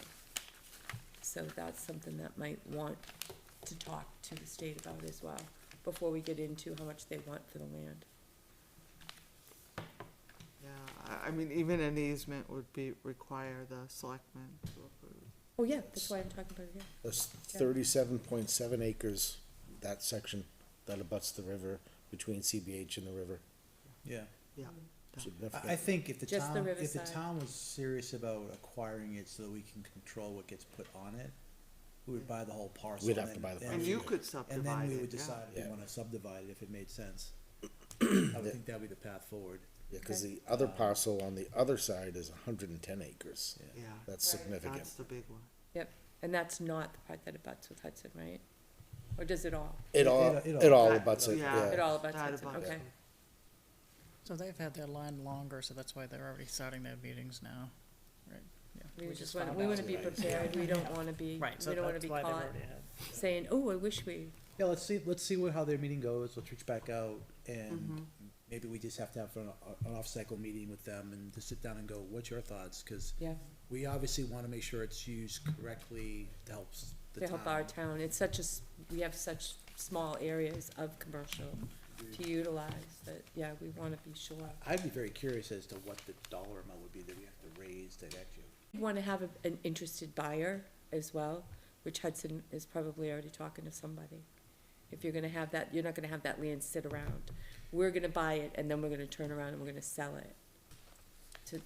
So that's something that might want to talk to the state about as well, before we get into how much they want for the land. Yeah, I mean, even an easement would require the selectmen to approve. Oh, yeah, that's why I'm talking about it, yeah. That's 37.7 acres, that section that abuts the river between CBH and the river. Yeah. Yeah. I think if the Just the town, if the riverside. town was serious about acquiring it so that we can control what gets put on it, we would buy the whole parcel. We'd have and to buy the then- And parcel. you could And subdivide then we would it, yeah. decide if we Yeah. wanna subdivide it, if it made sense. I would think that would be the path forward. Yeah, cause the other parcel on the other side is 110 acres. Yeah, That's significant. that's the big one. Yep, and that's not the part that abuts with Hudson, right? Or does it all? It all, It all- it all That- abuts it, yeah. It yeah. all abuts That Hudson, abuts okay. it. So they've had their line longer, so that's why they're already starting their meetings now, right? Yeah, We just found wanna, we out wanna be today. prepared, we don't wanna be, Right, so we don't wanna that's be why they've caught already had. saying, oh, I wish we, Yeah, let's see how their meeting goes, let's reach back out, and maybe we just have to have an off-cycle meeting with them and to sit down and go, what's your thoughts? Cause yeah, we obviously wanna make sure it's used correctly to help the to town. help our town. It's such we have such small areas of commercial to utilize that, yeah, we wanna be sure. I'd be very curious as to what the dollar amount would be that we have to raise to actually. We wanna have an interested buyer as well, which Hudson is probably already talking to somebody. If you're gonna have that, you're not gonna have that land sit around. We're gonna buy it and then we're gonna turn around and we're gonna sell it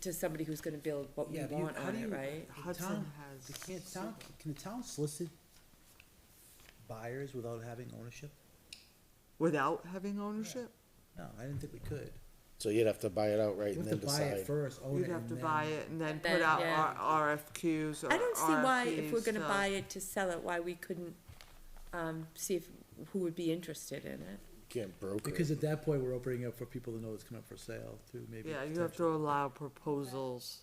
to somebody who's gonna build what we Yeah, but you- want how on do it, you- right? The Hudson town- has. Can the town solicit buyers without having ownership? Without having ownership? No, I didn't think we could. So you'd have to buy it outright You and have then to buy it decide. first, own it, You'd have and to then- buy it and then And put then, out yeah. RFQs or I don't see why, if we're RFPs, gonna so- buy it to sell it, why we couldn't, see if, who would be interested in it. Can't broker Because it. at that point, we're opening up for people to know it's coming up for sale too, maybe. Yeah, you have to allow proposals,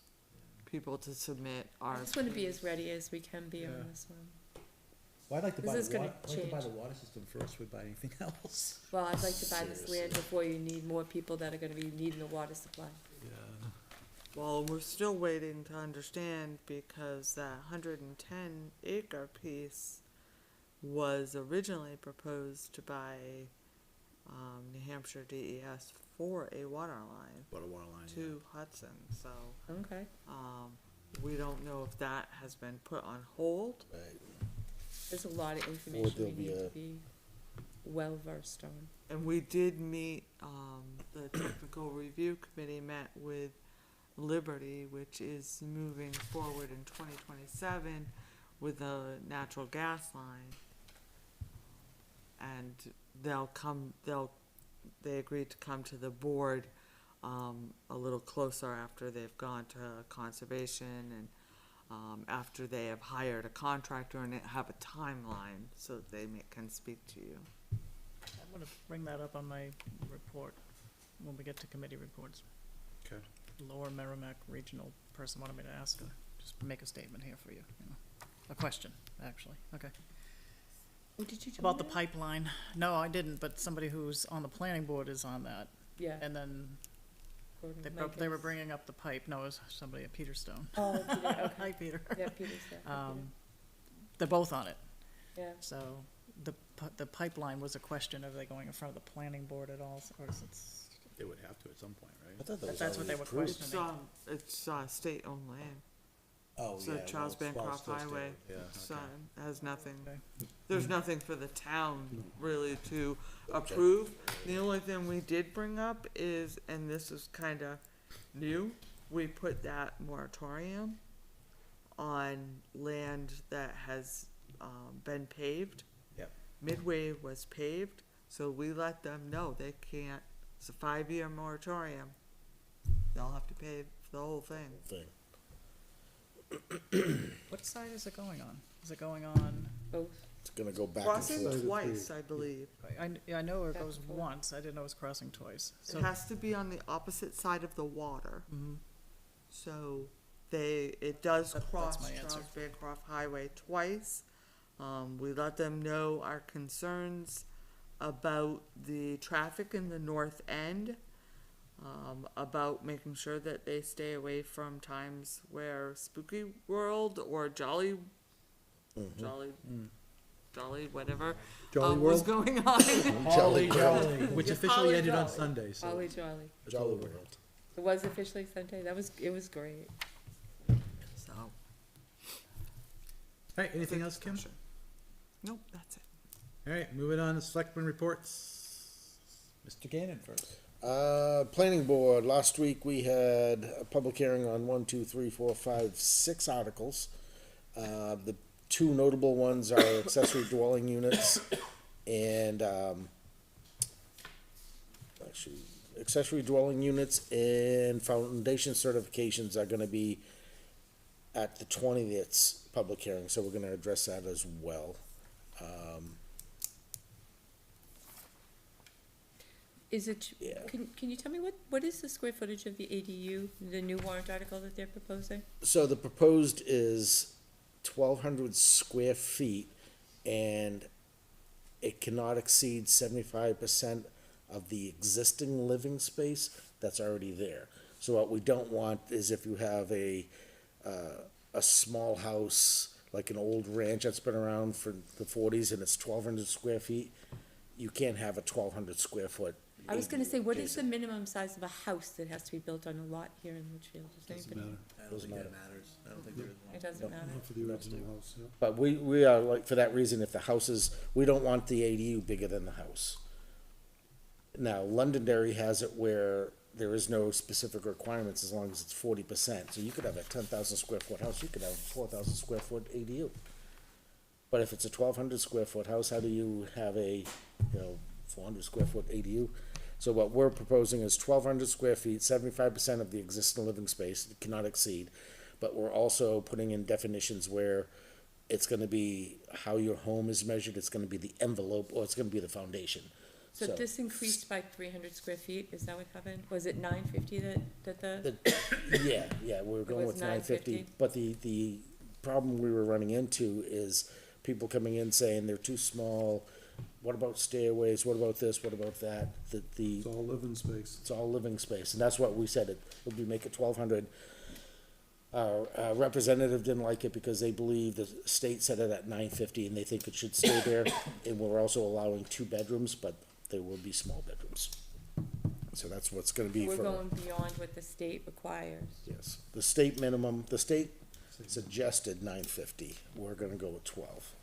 people to submit I RFPs. just wanna be as ready as we can be Yeah. on this one. Well, I'd like to This buy is the gonna water, I'd like to buy change. the water system first, we buy anything else. Well, I'd like to buy this Seriously. land before you need more people that are gonna be needing the water supply. Yeah. Well, we're still waiting to understand because that 110-acre piece was originally proposed by, New Hampshire DES for a water line What a water line. to Hudson, so, Okay. we don't know if that has been put on hold. Right. There's a lot of information there'll we be need a- to be well versed on. And we did meet, the technical review committee met with Liberty, which is moving forward in 2027 with a natural gas line. And they agreed to come to the board, a little closer after they've gone to conservation and, after they have hired a contractor and have a timeline so that they can speak to you. I'm gonna bring that up on my report when we get to committee reports. Okay. Lower Merrimack Regional person wanted me to ask, just make a statement here for you, a question, actually, okay. Oh, did you join About the that? pipeline, no, I didn't, but somebody who's on the planning board is on that, Yeah. and then Gordon they were Michaels. bringing up the pipe, no, it was somebody at Peterstone. Oh, Peter, okay. Hi, Peter. Yeah, Peter's there. Hi, Peter. They're both on it, Yeah. so the pipeline was a question, are they going in front of the planning board at all, or is it? They would have to at some point, right? I thought that was That's what they already were approved. questioning. It's state-owned land. Oh, So yeah. Charles well, Bancroft still Highway, state, yeah, it's, okay. has nothing, Okay. there's nothing for the town really to approve. The only thing we did bring up is, and this is kinda new, we put that moratorium on land that has, been paved. Yep. Midway was paved, so we let them know they can't, it's a 5-year moratorium. They'll have to pay for the whole thing. Thing. What side is it going on? Is it going on, Both. It's gonna go back and Crossing forth. twice, I believe. I know it Back goes and forth. once, I didn't know it was crossing twice, so. It has to be on the opposite side of the water. Mhm. So it does That's cross my answer. Charles Bancroft Highway twice. We let them know our concerns about the traffic in the north end. About making sure that they stay away from times where Spooky World or Jolly, whatever, Jolly was World? going on. Jolly Which Yeah, officially Holly ended on Jolly. Sunday, so. Holly Jolly. Jolly World. It was officially Sunday. It was great. So, Alright, anything else, Kim? nope, that's it. Alright, moving on to selectmen reports. Mr. Gannon first. Planning board, last week we had a public hearing on 1, 2, 3, 4, 5, 6 articles. The two notable ones are accessory dwelling units and, actually, accessory dwelling units and foundation certifications are gonna be at the 20th public hearing, so we're gonna address that as well. Is it, Yeah. can you tell me what is the square footage of the ADU, the new warrant article that they're proposing? So the proposed is 1,200 square feet, and it cannot exceed 75% of the existing living space that's already there. So what we don't want is if you have a small house, like an old ranch that's been around for the 40s, and it's 1,200 square feet, you can't have a 1,200 square foot. I was gonna say, what is the ADU. minimum size of a house that has to be built on a lot here in Litchfield? Does anybody- Matter. I don't think that matters. I don't think there is one. It doesn't matter. Not for the original house, yeah. But we are like, for that reason, if the house is, we don't want the ADU bigger than the house. Now, Londonderry has it where there is no specific requirements as long as it's 40%. So you could have a 10,000 square foot house, you could have a 4,000 square foot ADU. But if it's a 1,200 square foot house, how do you have a, 400 square foot ADU? So what we're proposing is 1,200 square feet, 75% of the existing living space, it cannot exceed. But we're also putting in definitions where it's gonna be how your home is measured, it's gonna be the envelope, or it's gonna be the foundation. So this increased by 300 square feet, is that what happened? Was it 950 that the, Yeah, we're going was with 950, 950. but the problem we were running into is people coming in saying they're too small. What about stairways? What about this? What about that? It's all living space. It's all living space, and that's what we said, it would be make it 1,200. Our representative didn't like it because they believe the state set it at 950, and they think it should stay there. And we're also allowing 2 bedrooms, but there will be small bedrooms. So that's what's gonna be We're for, going beyond what the state requires. yes, the state minimum, the state suggested 950, we're gonna go with 12.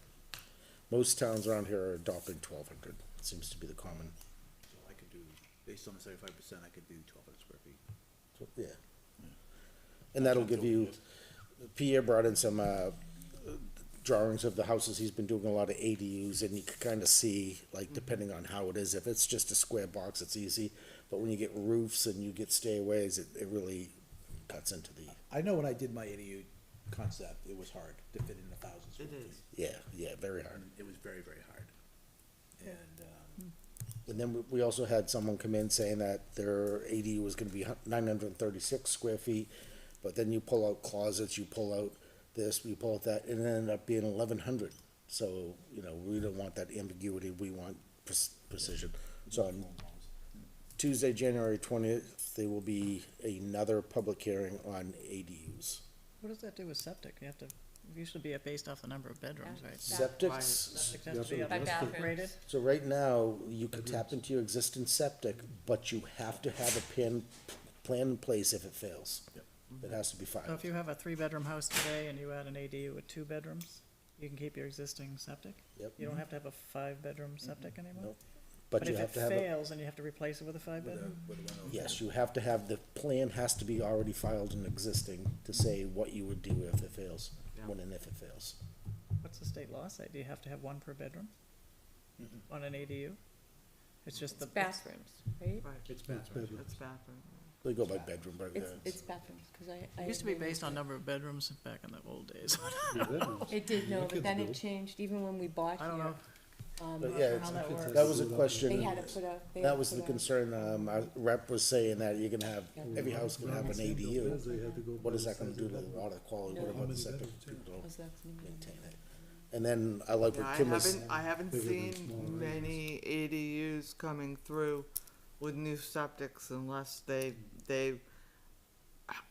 Most towns around here are adopting 1,200, seems to be the common, So I could do, based on the 75%, I could do 1,200 square feet. yeah. And that'll give you, Pierre brought in some, drawings of the houses, he's been doing a lot of ADUs, and you can kinda see, like, depending on how it is, if it's just a square box, it's easy, but when you get roofs and you get stairways, it really cuts into the, I know when I did my ADU concept, it was hard to fit in 1,000 square It feet. is. yeah, very hard. And it was very, very hard. And, And then we also had someone come in saying that their ADU was gonna be 936 square feet, but then you pull out closets, you pull out this, you pull out that, and it ended up being 1,100. So, you know, we don't want that ambiguity, we want precision. So on Tuesday, January 20th, there will be another public hearing on ADUs. What does that do with septic? You have to, it used to be based off the number of bedrooms, right? Septics, Septic has to be By bathrooms. upgraded? so right now, you can tap into your existing septic, but you have to have a plan in place if it fails. It has to be So if filed. you have a 3-bedroom house today and you add an ADU with 2 bedrooms, you can keep your existing septic? Yep. You don't have to have a 5-bedroom septic anymore? Nope. But you if have it to have, fails, then you have to replace it with a 5-bedroom? yes, you have to have, the plan has to be already filed and existing to say what you would do if it fails, when and if it fails. What's the state law say? Do you have to have 1 per bedroom on an ADU? It's just It's the. bathrooms, right? Right, it's bathroom. it's bathroom. They go by bedroom, but It's bathrooms, cause I. It used to be based on number of bedrooms back in the old days. It did, no, but kids then do. it changed, even when we bought I don't here. know. But yeah, How that works. that was a They question, had to put a. they had that to was the put a- concern, our rep was saying that you're gonna have, every house can have an ADU. They had to go What by is the that gonna size do of to the bedroom. water quality, No. what How about the many septic, bedrooms, too? people don't Oh, so that's new. maintain it. And then I like Yeah, what I Kim was, haven't bigger than seen smaller many ADUs coming through with new septics unless they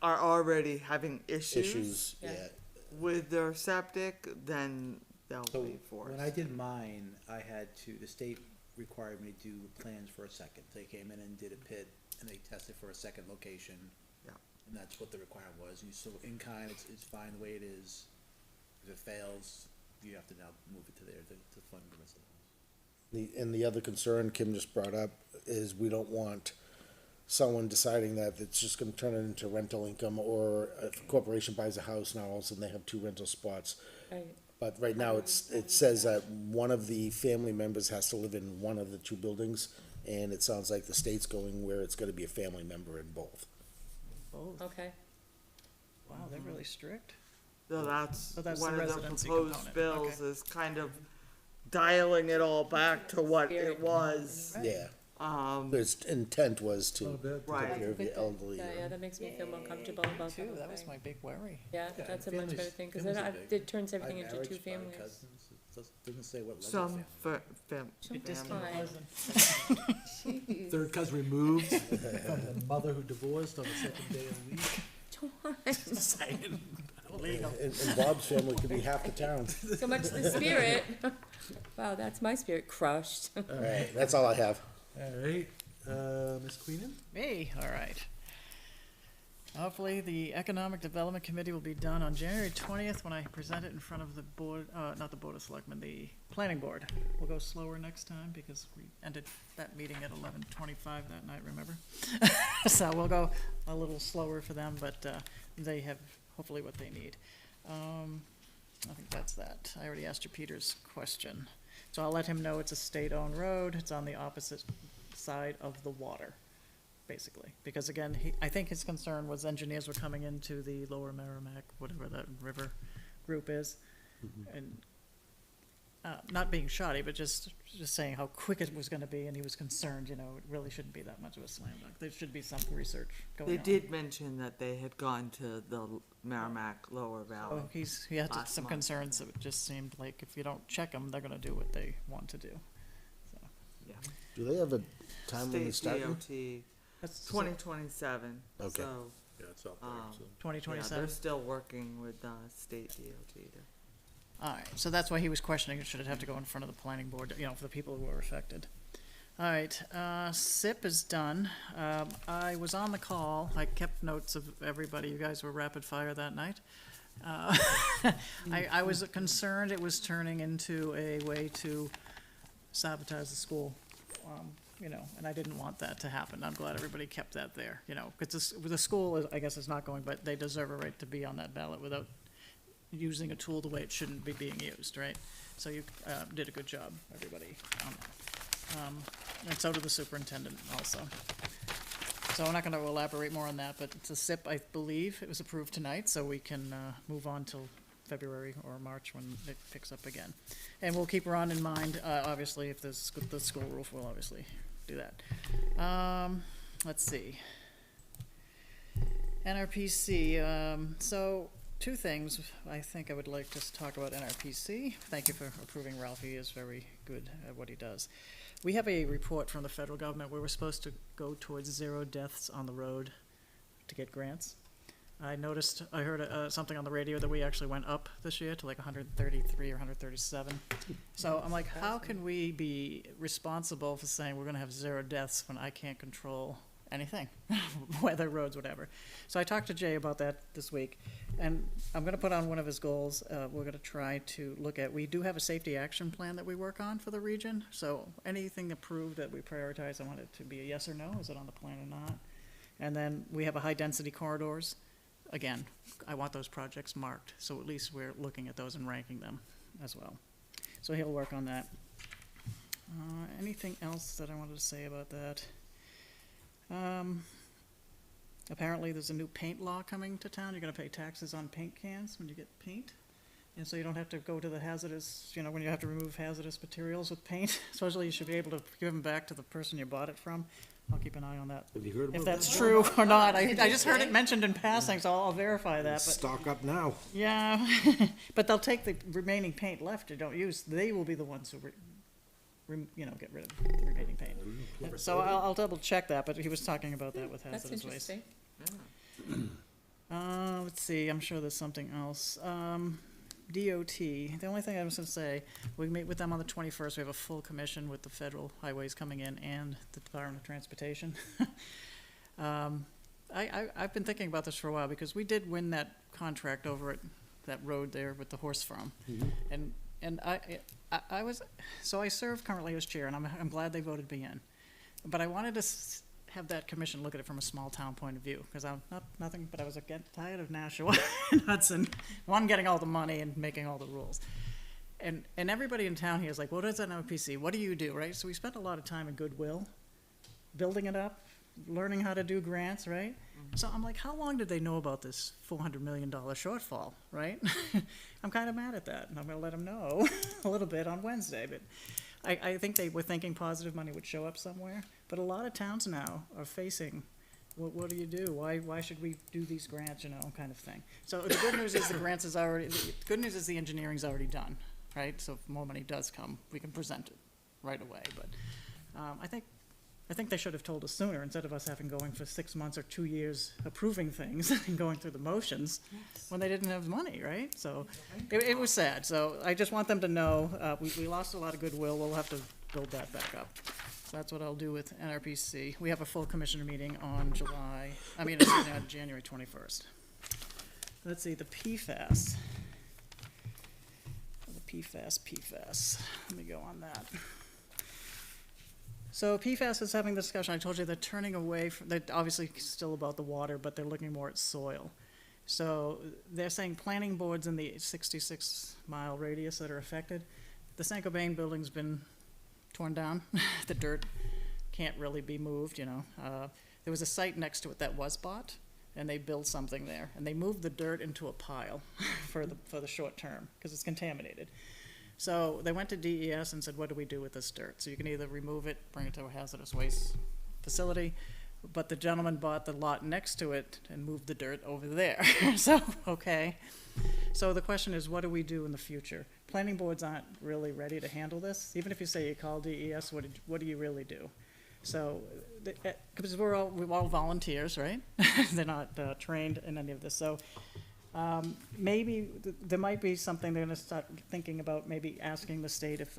are already having issues, Yeah. yeah, with their septic, then they'll So be forced. when I did mine, I had to, the state required me to do plans for a second. They came in and did a pit and they tested for a second location. Yeah. And that's what the requirement was. You, so in kind, it's fine the way it is. If it fails, you have to now move it to there to fund the rest of the house. and the other concern Kim just brought up is we don't want someone deciding that it's just gonna turn it into rental income, or a corporation buys a house, now all of a sudden they have 2 rental spots. Right. But right now, it says that one of the family members has to live in one of the 2 buildings, and it sounds like the state's going where it's gonna be a family member in both. Both. Okay, Wow, they're really strict. So that's But that's one the of the residency proposed component, bills okay. is kind of dialing it all back to what it Spirit. was. Right. Yeah, Um, its intent was to Not bad. take Right. care of Good the thing. elderly. Yeah, that makes me feel more comfortable about Too, that. that was my big worry. Yeah, Yeah, that's a and much better families- thing, cause families then are big. it turns everything By into marriage, 2 by families. cousins, doesn't say what level of some family. It distant Fine. cousin. Jeez. Third cousin removed from the mother who divorced on the second day of the week. Legal. And Bob's family could be half the town. So much the spirit. Wow, that's my spirit crushed. Alright, that's all I have. Alright, Ms. Queenan? Me, all right. Hopefully, the Economic Development Committee will be done on January 20th when I present it in front of the board, not the Board of Selectmen, the Planning Board. We'll go slower next time because we ended that meeting at 11:25 that night, remember? So we'll go a little slower for them, but they have hopefully what they need. I think that's that. I already asked you Peter's question. So I'll let him know it's a state-owned road. It's on the opposite side of the water, basically. Because again, I think his concern was engineers were coming into the Lower Merrimack, whatever that river group is. And not being shoddy, but just saying how quick it was gonna be, and he was concerned, it really shouldn't be that much of a slam dunk. There should be some research going on. They did mention that they had gone to the Merrimack Lower Valley. Oh, he had last some month. concerns, it just seemed like if you don't check them, they're gonna do what they want to do. So, Yeah. Do they have a time when they State start? DOT, that's 2027, Okay. so, Yeah, it's out there, so. yeah, 2027. they're still working with, state DOT to. All right, so that's why he was questioning, should it have to go in front of the planning board, for the people who were affected. All right, SIP is done. I was on the call, I kept notes of everybody, you guys were rapid fire that night. I was concerned it was turning into a way to sabotage the school, and I didn't want that to happen. I'm glad everybody kept that there, because the school, I guess, is not going, but they deserve a right to be on that ballot without using a tool the way it shouldn't be being used, right? So you did a good job, everybody, on that. And so did the superintendent also. So I'm not gonna elaborate more on that, but it's a SIP, I believe, it was approved tonight, so we can move on till February or March when it picks up again. And we'll keep Ron in mind, obviously, if the school roof will obviously do that. Let's see. NRPC, so two things I think I would like to talk about NRPC. Thank you for approving Ralph, he is very good at what he does. We have a report from the federal government where we're supposed to go towards 0 deaths on the road to get grants. I heard something on the radio that we actually went up this year to like 133 or 137. So I'm like, how can we be responsible for saying we're gonna have 0 deaths when I can't control anything, weather, roads, whatever. So I talked to Jay about that this week, and I'm gonna put on one of his goals, we're gonna try to look at, we do have a safety action plan that we work on for the region, so anything approved that we prioritize, I want it to be a yes or no, is it on the plan or not? And then we have a high-density corridors, again, I want those projects marked, so at least we're looking at those and ranking them as well. So he'll work on that. Anything else that I wanted to say about that? Apparently there's a new paint law coming to town. You're gonna pay taxes on paint cans when you get paint. And so you don't have to go to the hazardous, when you have to remove hazardous materials with paint. Supposedly you should be able to give them back to the person you bought it from. I'll keep an eye on that. Have you heard about If that? that's true or not. I just heard it mentioned in passing, so I'll verify that, but. Stock up now. Yeah, but they'll take the remaining paint left you don't use. They will be the ones who get rid of the remaining paint. So I'll double check that, but he was talking about that with That's hazardous waste. interesting. Let's see, I'm sure there's something else. DOT, the only thing I was gonna say, we meet with them on the 21st, we have a full commission with the federal highways coming in and the Department of Transportation. I've been thinking about this for a while, because we did win that contract over at that road there with the horse farm. And I serve currently as chair, and I'm glad they voted me in. But I wanted to have that commission look at it from a small town point of view, because I'm nothing, but I was getting tired of Nashua and Hudson, one getting all the money and making all the rules. And everybody in town here is like, what is an OPC? What do you do, right? So we spent a lot of time in Goodwill, building it up, learning how to do grants, right? So I'm like, how long did they know about this $400 million shortfall, right? I'm kind of mad at that, and I'm gonna let them know a little bit on Wednesday, but I think they were thinking positive money would show up somewhere, but a lot of towns now are facing, what do you do? Why should we do these grants, kind of thing. So the good news is the grants is already, the good news is the engineering's already done, right? So if more money does come, we can present it right away, but I think they should have told us sooner, instead of us having going for 6 months or 2 years approving things and going through the motions when they didn't have money, right? So it was sad. So I just want them to know, we lost a lot of goodwill. We'll have to build that back up. So that's what I'll do with NRPC. We have a full commissioner meeting on January 21st. Let's see, the PFAS. The PFAS. Let me go on that. So PFAS is having the discussion. I told you they're turning away from, they're obviously still about the water, but they're looking more at soil. So they're saying planning boards in the 66-mile radius that are affected. The Saint-Gobain building's been torn down. The dirt can't really be moved, There was a site next to it that was bought, and they built something there. And they moved the dirt into a pile for the short term, because it's contaminated. So they went to DES and said, what do we do with this dirt? So you can either remove it, bring it to a hazardous waste facility, but the gentleman bought the lot next to it and moved the dirt over there. So, okay. So the question is, what do we do in the future? Planning boards aren't really ready to handle this. Even if you say you call DES, what do you really do? So, because we're all volunteers, right? They're not trained in any of this. So maybe there might be something they're gonna start thinking about, maybe asking the state if,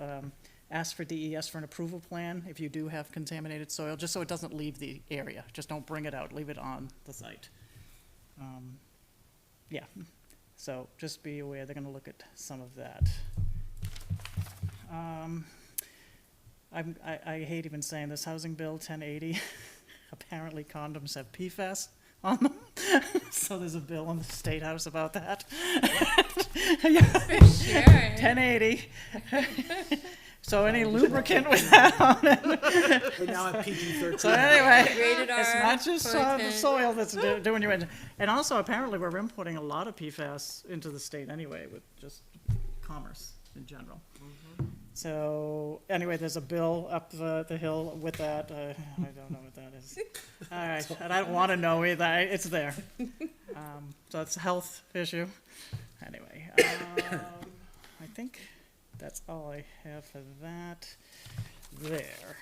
ask for DES for an approval plan if you do have contaminated soil, just so it doesn't leave the area. Just don't bring it out, leave it on the site. Yeah, so just be aware, they're gonna look at some of that. I hate even saying this, Housing Bill 1080, apparently condoms have PFAS on them. So there's a bill in the State House about that. For sure. 1080. So any lubricant with that on it. We're now at PG-13. So anyway, Rated it's R not just the content. soil that's doing you in. And also apparently we're importing a lot of PFAS into the state anyway with just commerce in general. So anyway, there's a bill up the hill with that. I don't know what that is. All right, and I don't want to know either. It's there. So it's a health issue. Anyway, I think that's all I have for that. There.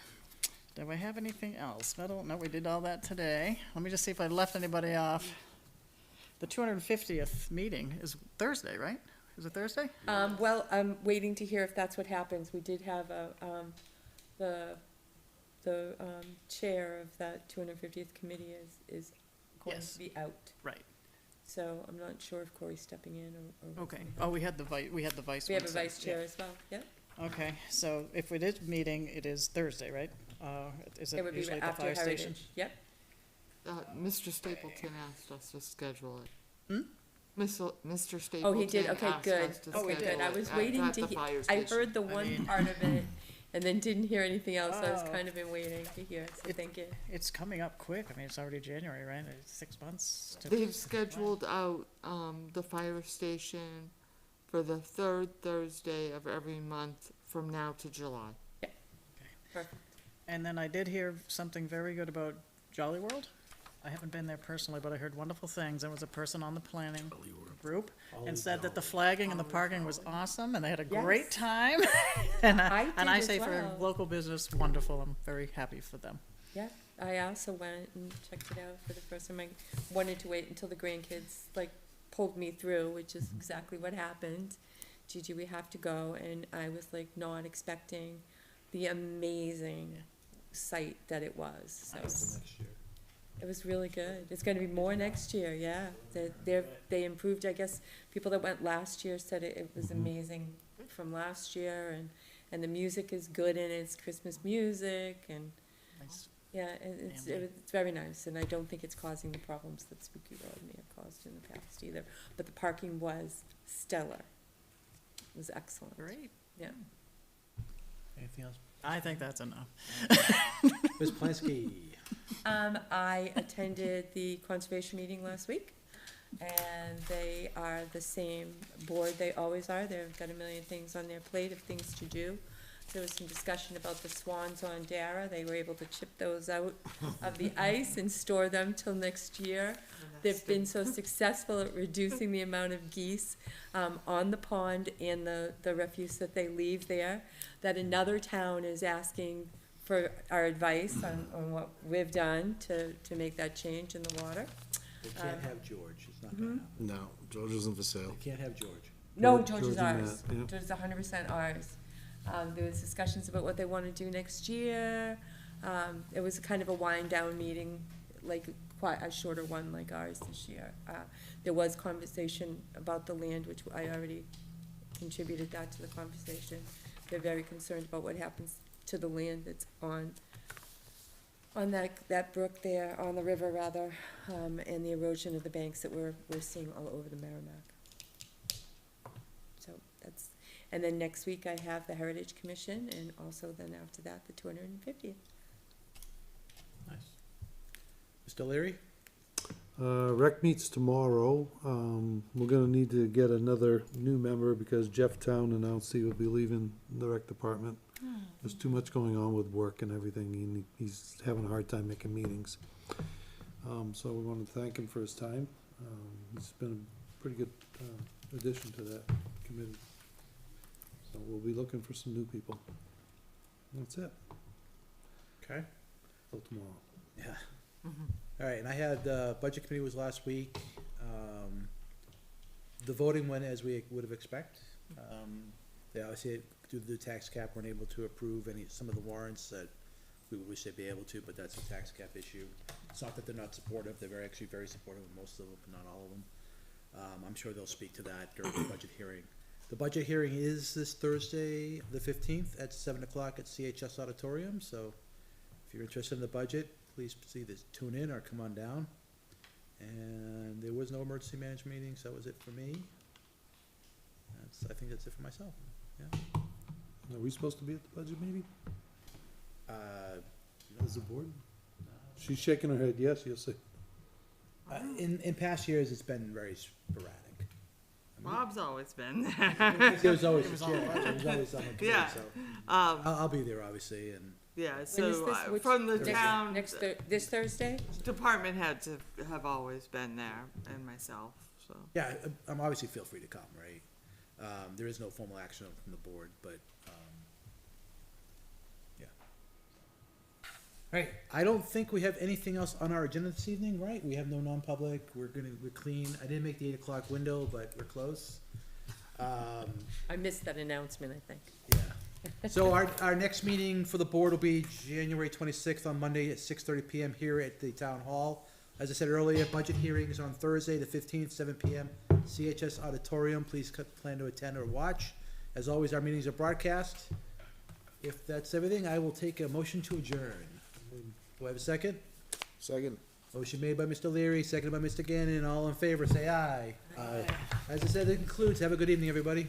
Do I have anything else? No, we did all that today. Let me just see if I left anybody off. The 250th meeting is Thursday, right? Is it Thursday? Well, I'm waiting to hear if that's what happens. We did have the chair of that 250th committee is going Yes. to be out. Right. So I'm not sure if Corey's stepping in or. Okay. Oh, we had the vice. We have a vice chair as well, yeah. Okay, so if it is meeting, it is Thursday, right? Is It it would be usually at the after fire station? Heritage, yep. Mr. Stapleton asked us to schedule it. Hmm? Mr. Stapleton Oh, he did, okay, asked good. us to Oh, good, schedule I it was at- waiting at to the hear, fire I station. heard the one mean- part of it, and then didn't hear anything else. I was Oh. kind of been waiting to hear, so thank you. It's coming up quick. I mean, it's already January, right? It's 6 months. They've scheduled out, the fire station for the third Thursday of every month from now to July. Perfect. And then I did hear something very good about Jolly World. I haven't been there personally, but I heard wonderful things. There was a person on the planning group and said that the flagging and the parking was awesome and they had a great Yes. time. And I and did I as say for well. local business, wonderful. I'm very happy for them. Yeah, I also went and checked it out for the first time. I wanted to wait until the grandkids, like, pulled me through, which is exactly what happened. Gigi, we have to go, and I was like not expecting the amazing sight that it was, so. It was really good. It's gonna be more next year, yeah. They improved, I guess, people that went last year said it was amazing from last year, and the music is good in it, it's Christmas music, and, Nice. yeah, it's very nice, and I don't think it's causing the problems that Spooky Road may have caused in the past either. But the parking was stellar. It was excellent. Great. Yeah. Anything else? I think that's enough. Ms. Plansky? I attended the conservation meeting last week, and they are the same board they always are. They've got a million things on their plate of things to do. There was some discussion about the swans on Dara. They were able to chip those out of the ice and store them till next year. They've been so successful at reducing the amount of geese on the pond and the refuse that they leave there, that another town is asking for our advice on what we've done to make that change in the water. They can't have George. It's not gonna happen. No, George isn't for sale. They can't have George. No, George George is and Matt, ours. yeah. George is 100% ours. There was discussions about what they want to do next year. It was kind of a wind down meeting, like quite a shorter one like ours this year. There was conversation about the land, which I already contributed that to the conversation. They're very concerned about what happens to the land that's on that brook there, on the river rather, and the erosion of the banks that we're seeing all over the Merrimack. So that's, and then next week I have the Heritage Commission, and also then after that, the 250th. Nice. Mr. Leary? Rec meets tomorrow. We're gonna need to get another new member because Jeff Town announced he will be leaving the rec department. There's too much going on with work and everything, and he's having a hard time making meetings. So we want to thank him for his time. He's been a pretty good, addition to that committee. So we'll be looking for some new people. That's it, Okay. till tomorrow. Yeah. All right, and I had, budget committee was last week. The voting went as we would have expected. They obviously, due to the tax cap, weren't able to approve some of the warrants that we wish they'd be able to, but that's a tax cap issue. It's not that they're not supportive, they're actually very supportive of most of them, but not all of them. I'm sure they'll speak to that during the budget hearing. The budget hearing is this Thursday, the 15th, at 7 o'clock at CHS Auditorium, so if you're interested in the budget, please either tune in or come on down. And there was no emergency management meeting, so that was it for me. I think that's it for myself, yeah. Are we supposed to be at the budget meeting as a board? She's shaking her head, yes, you'll see. In past years, it's been very sporadic. Bob's always been there. There was always, there was always someone coming, Yeah. so. Um, I'll be there, obviously, and yeah, When is so this? Which- from the next- town, this Thursday? department heads have always been there, and myself, so. yeah, I'm obviously feel free to come, right? There is no formal action from the board, but, yeah. Alright, I don't think we have anything else on our agenda this evening, right? We have no non-public, we're clean. I didn't make the 8 o'clock window, but we're close. I missed that announcement, I think. Yeah. So our next meeting for the board will be January 26th on Monday at 6:30 PM here at the town hall. As I said earlier, budget hearings on Thursday, the 15th, 7 PM, CHS Auditorium. Please plan to attend or watch. As always, our meetings are broadcast. If that's everything, I will take a motion to adjourn. Do I have a second? Second. Motion made by Mr. Leary, seconded by Mr. Gannon. All in favor, say aye. Aye. As I said, it concludes. Have a good evening, everybody.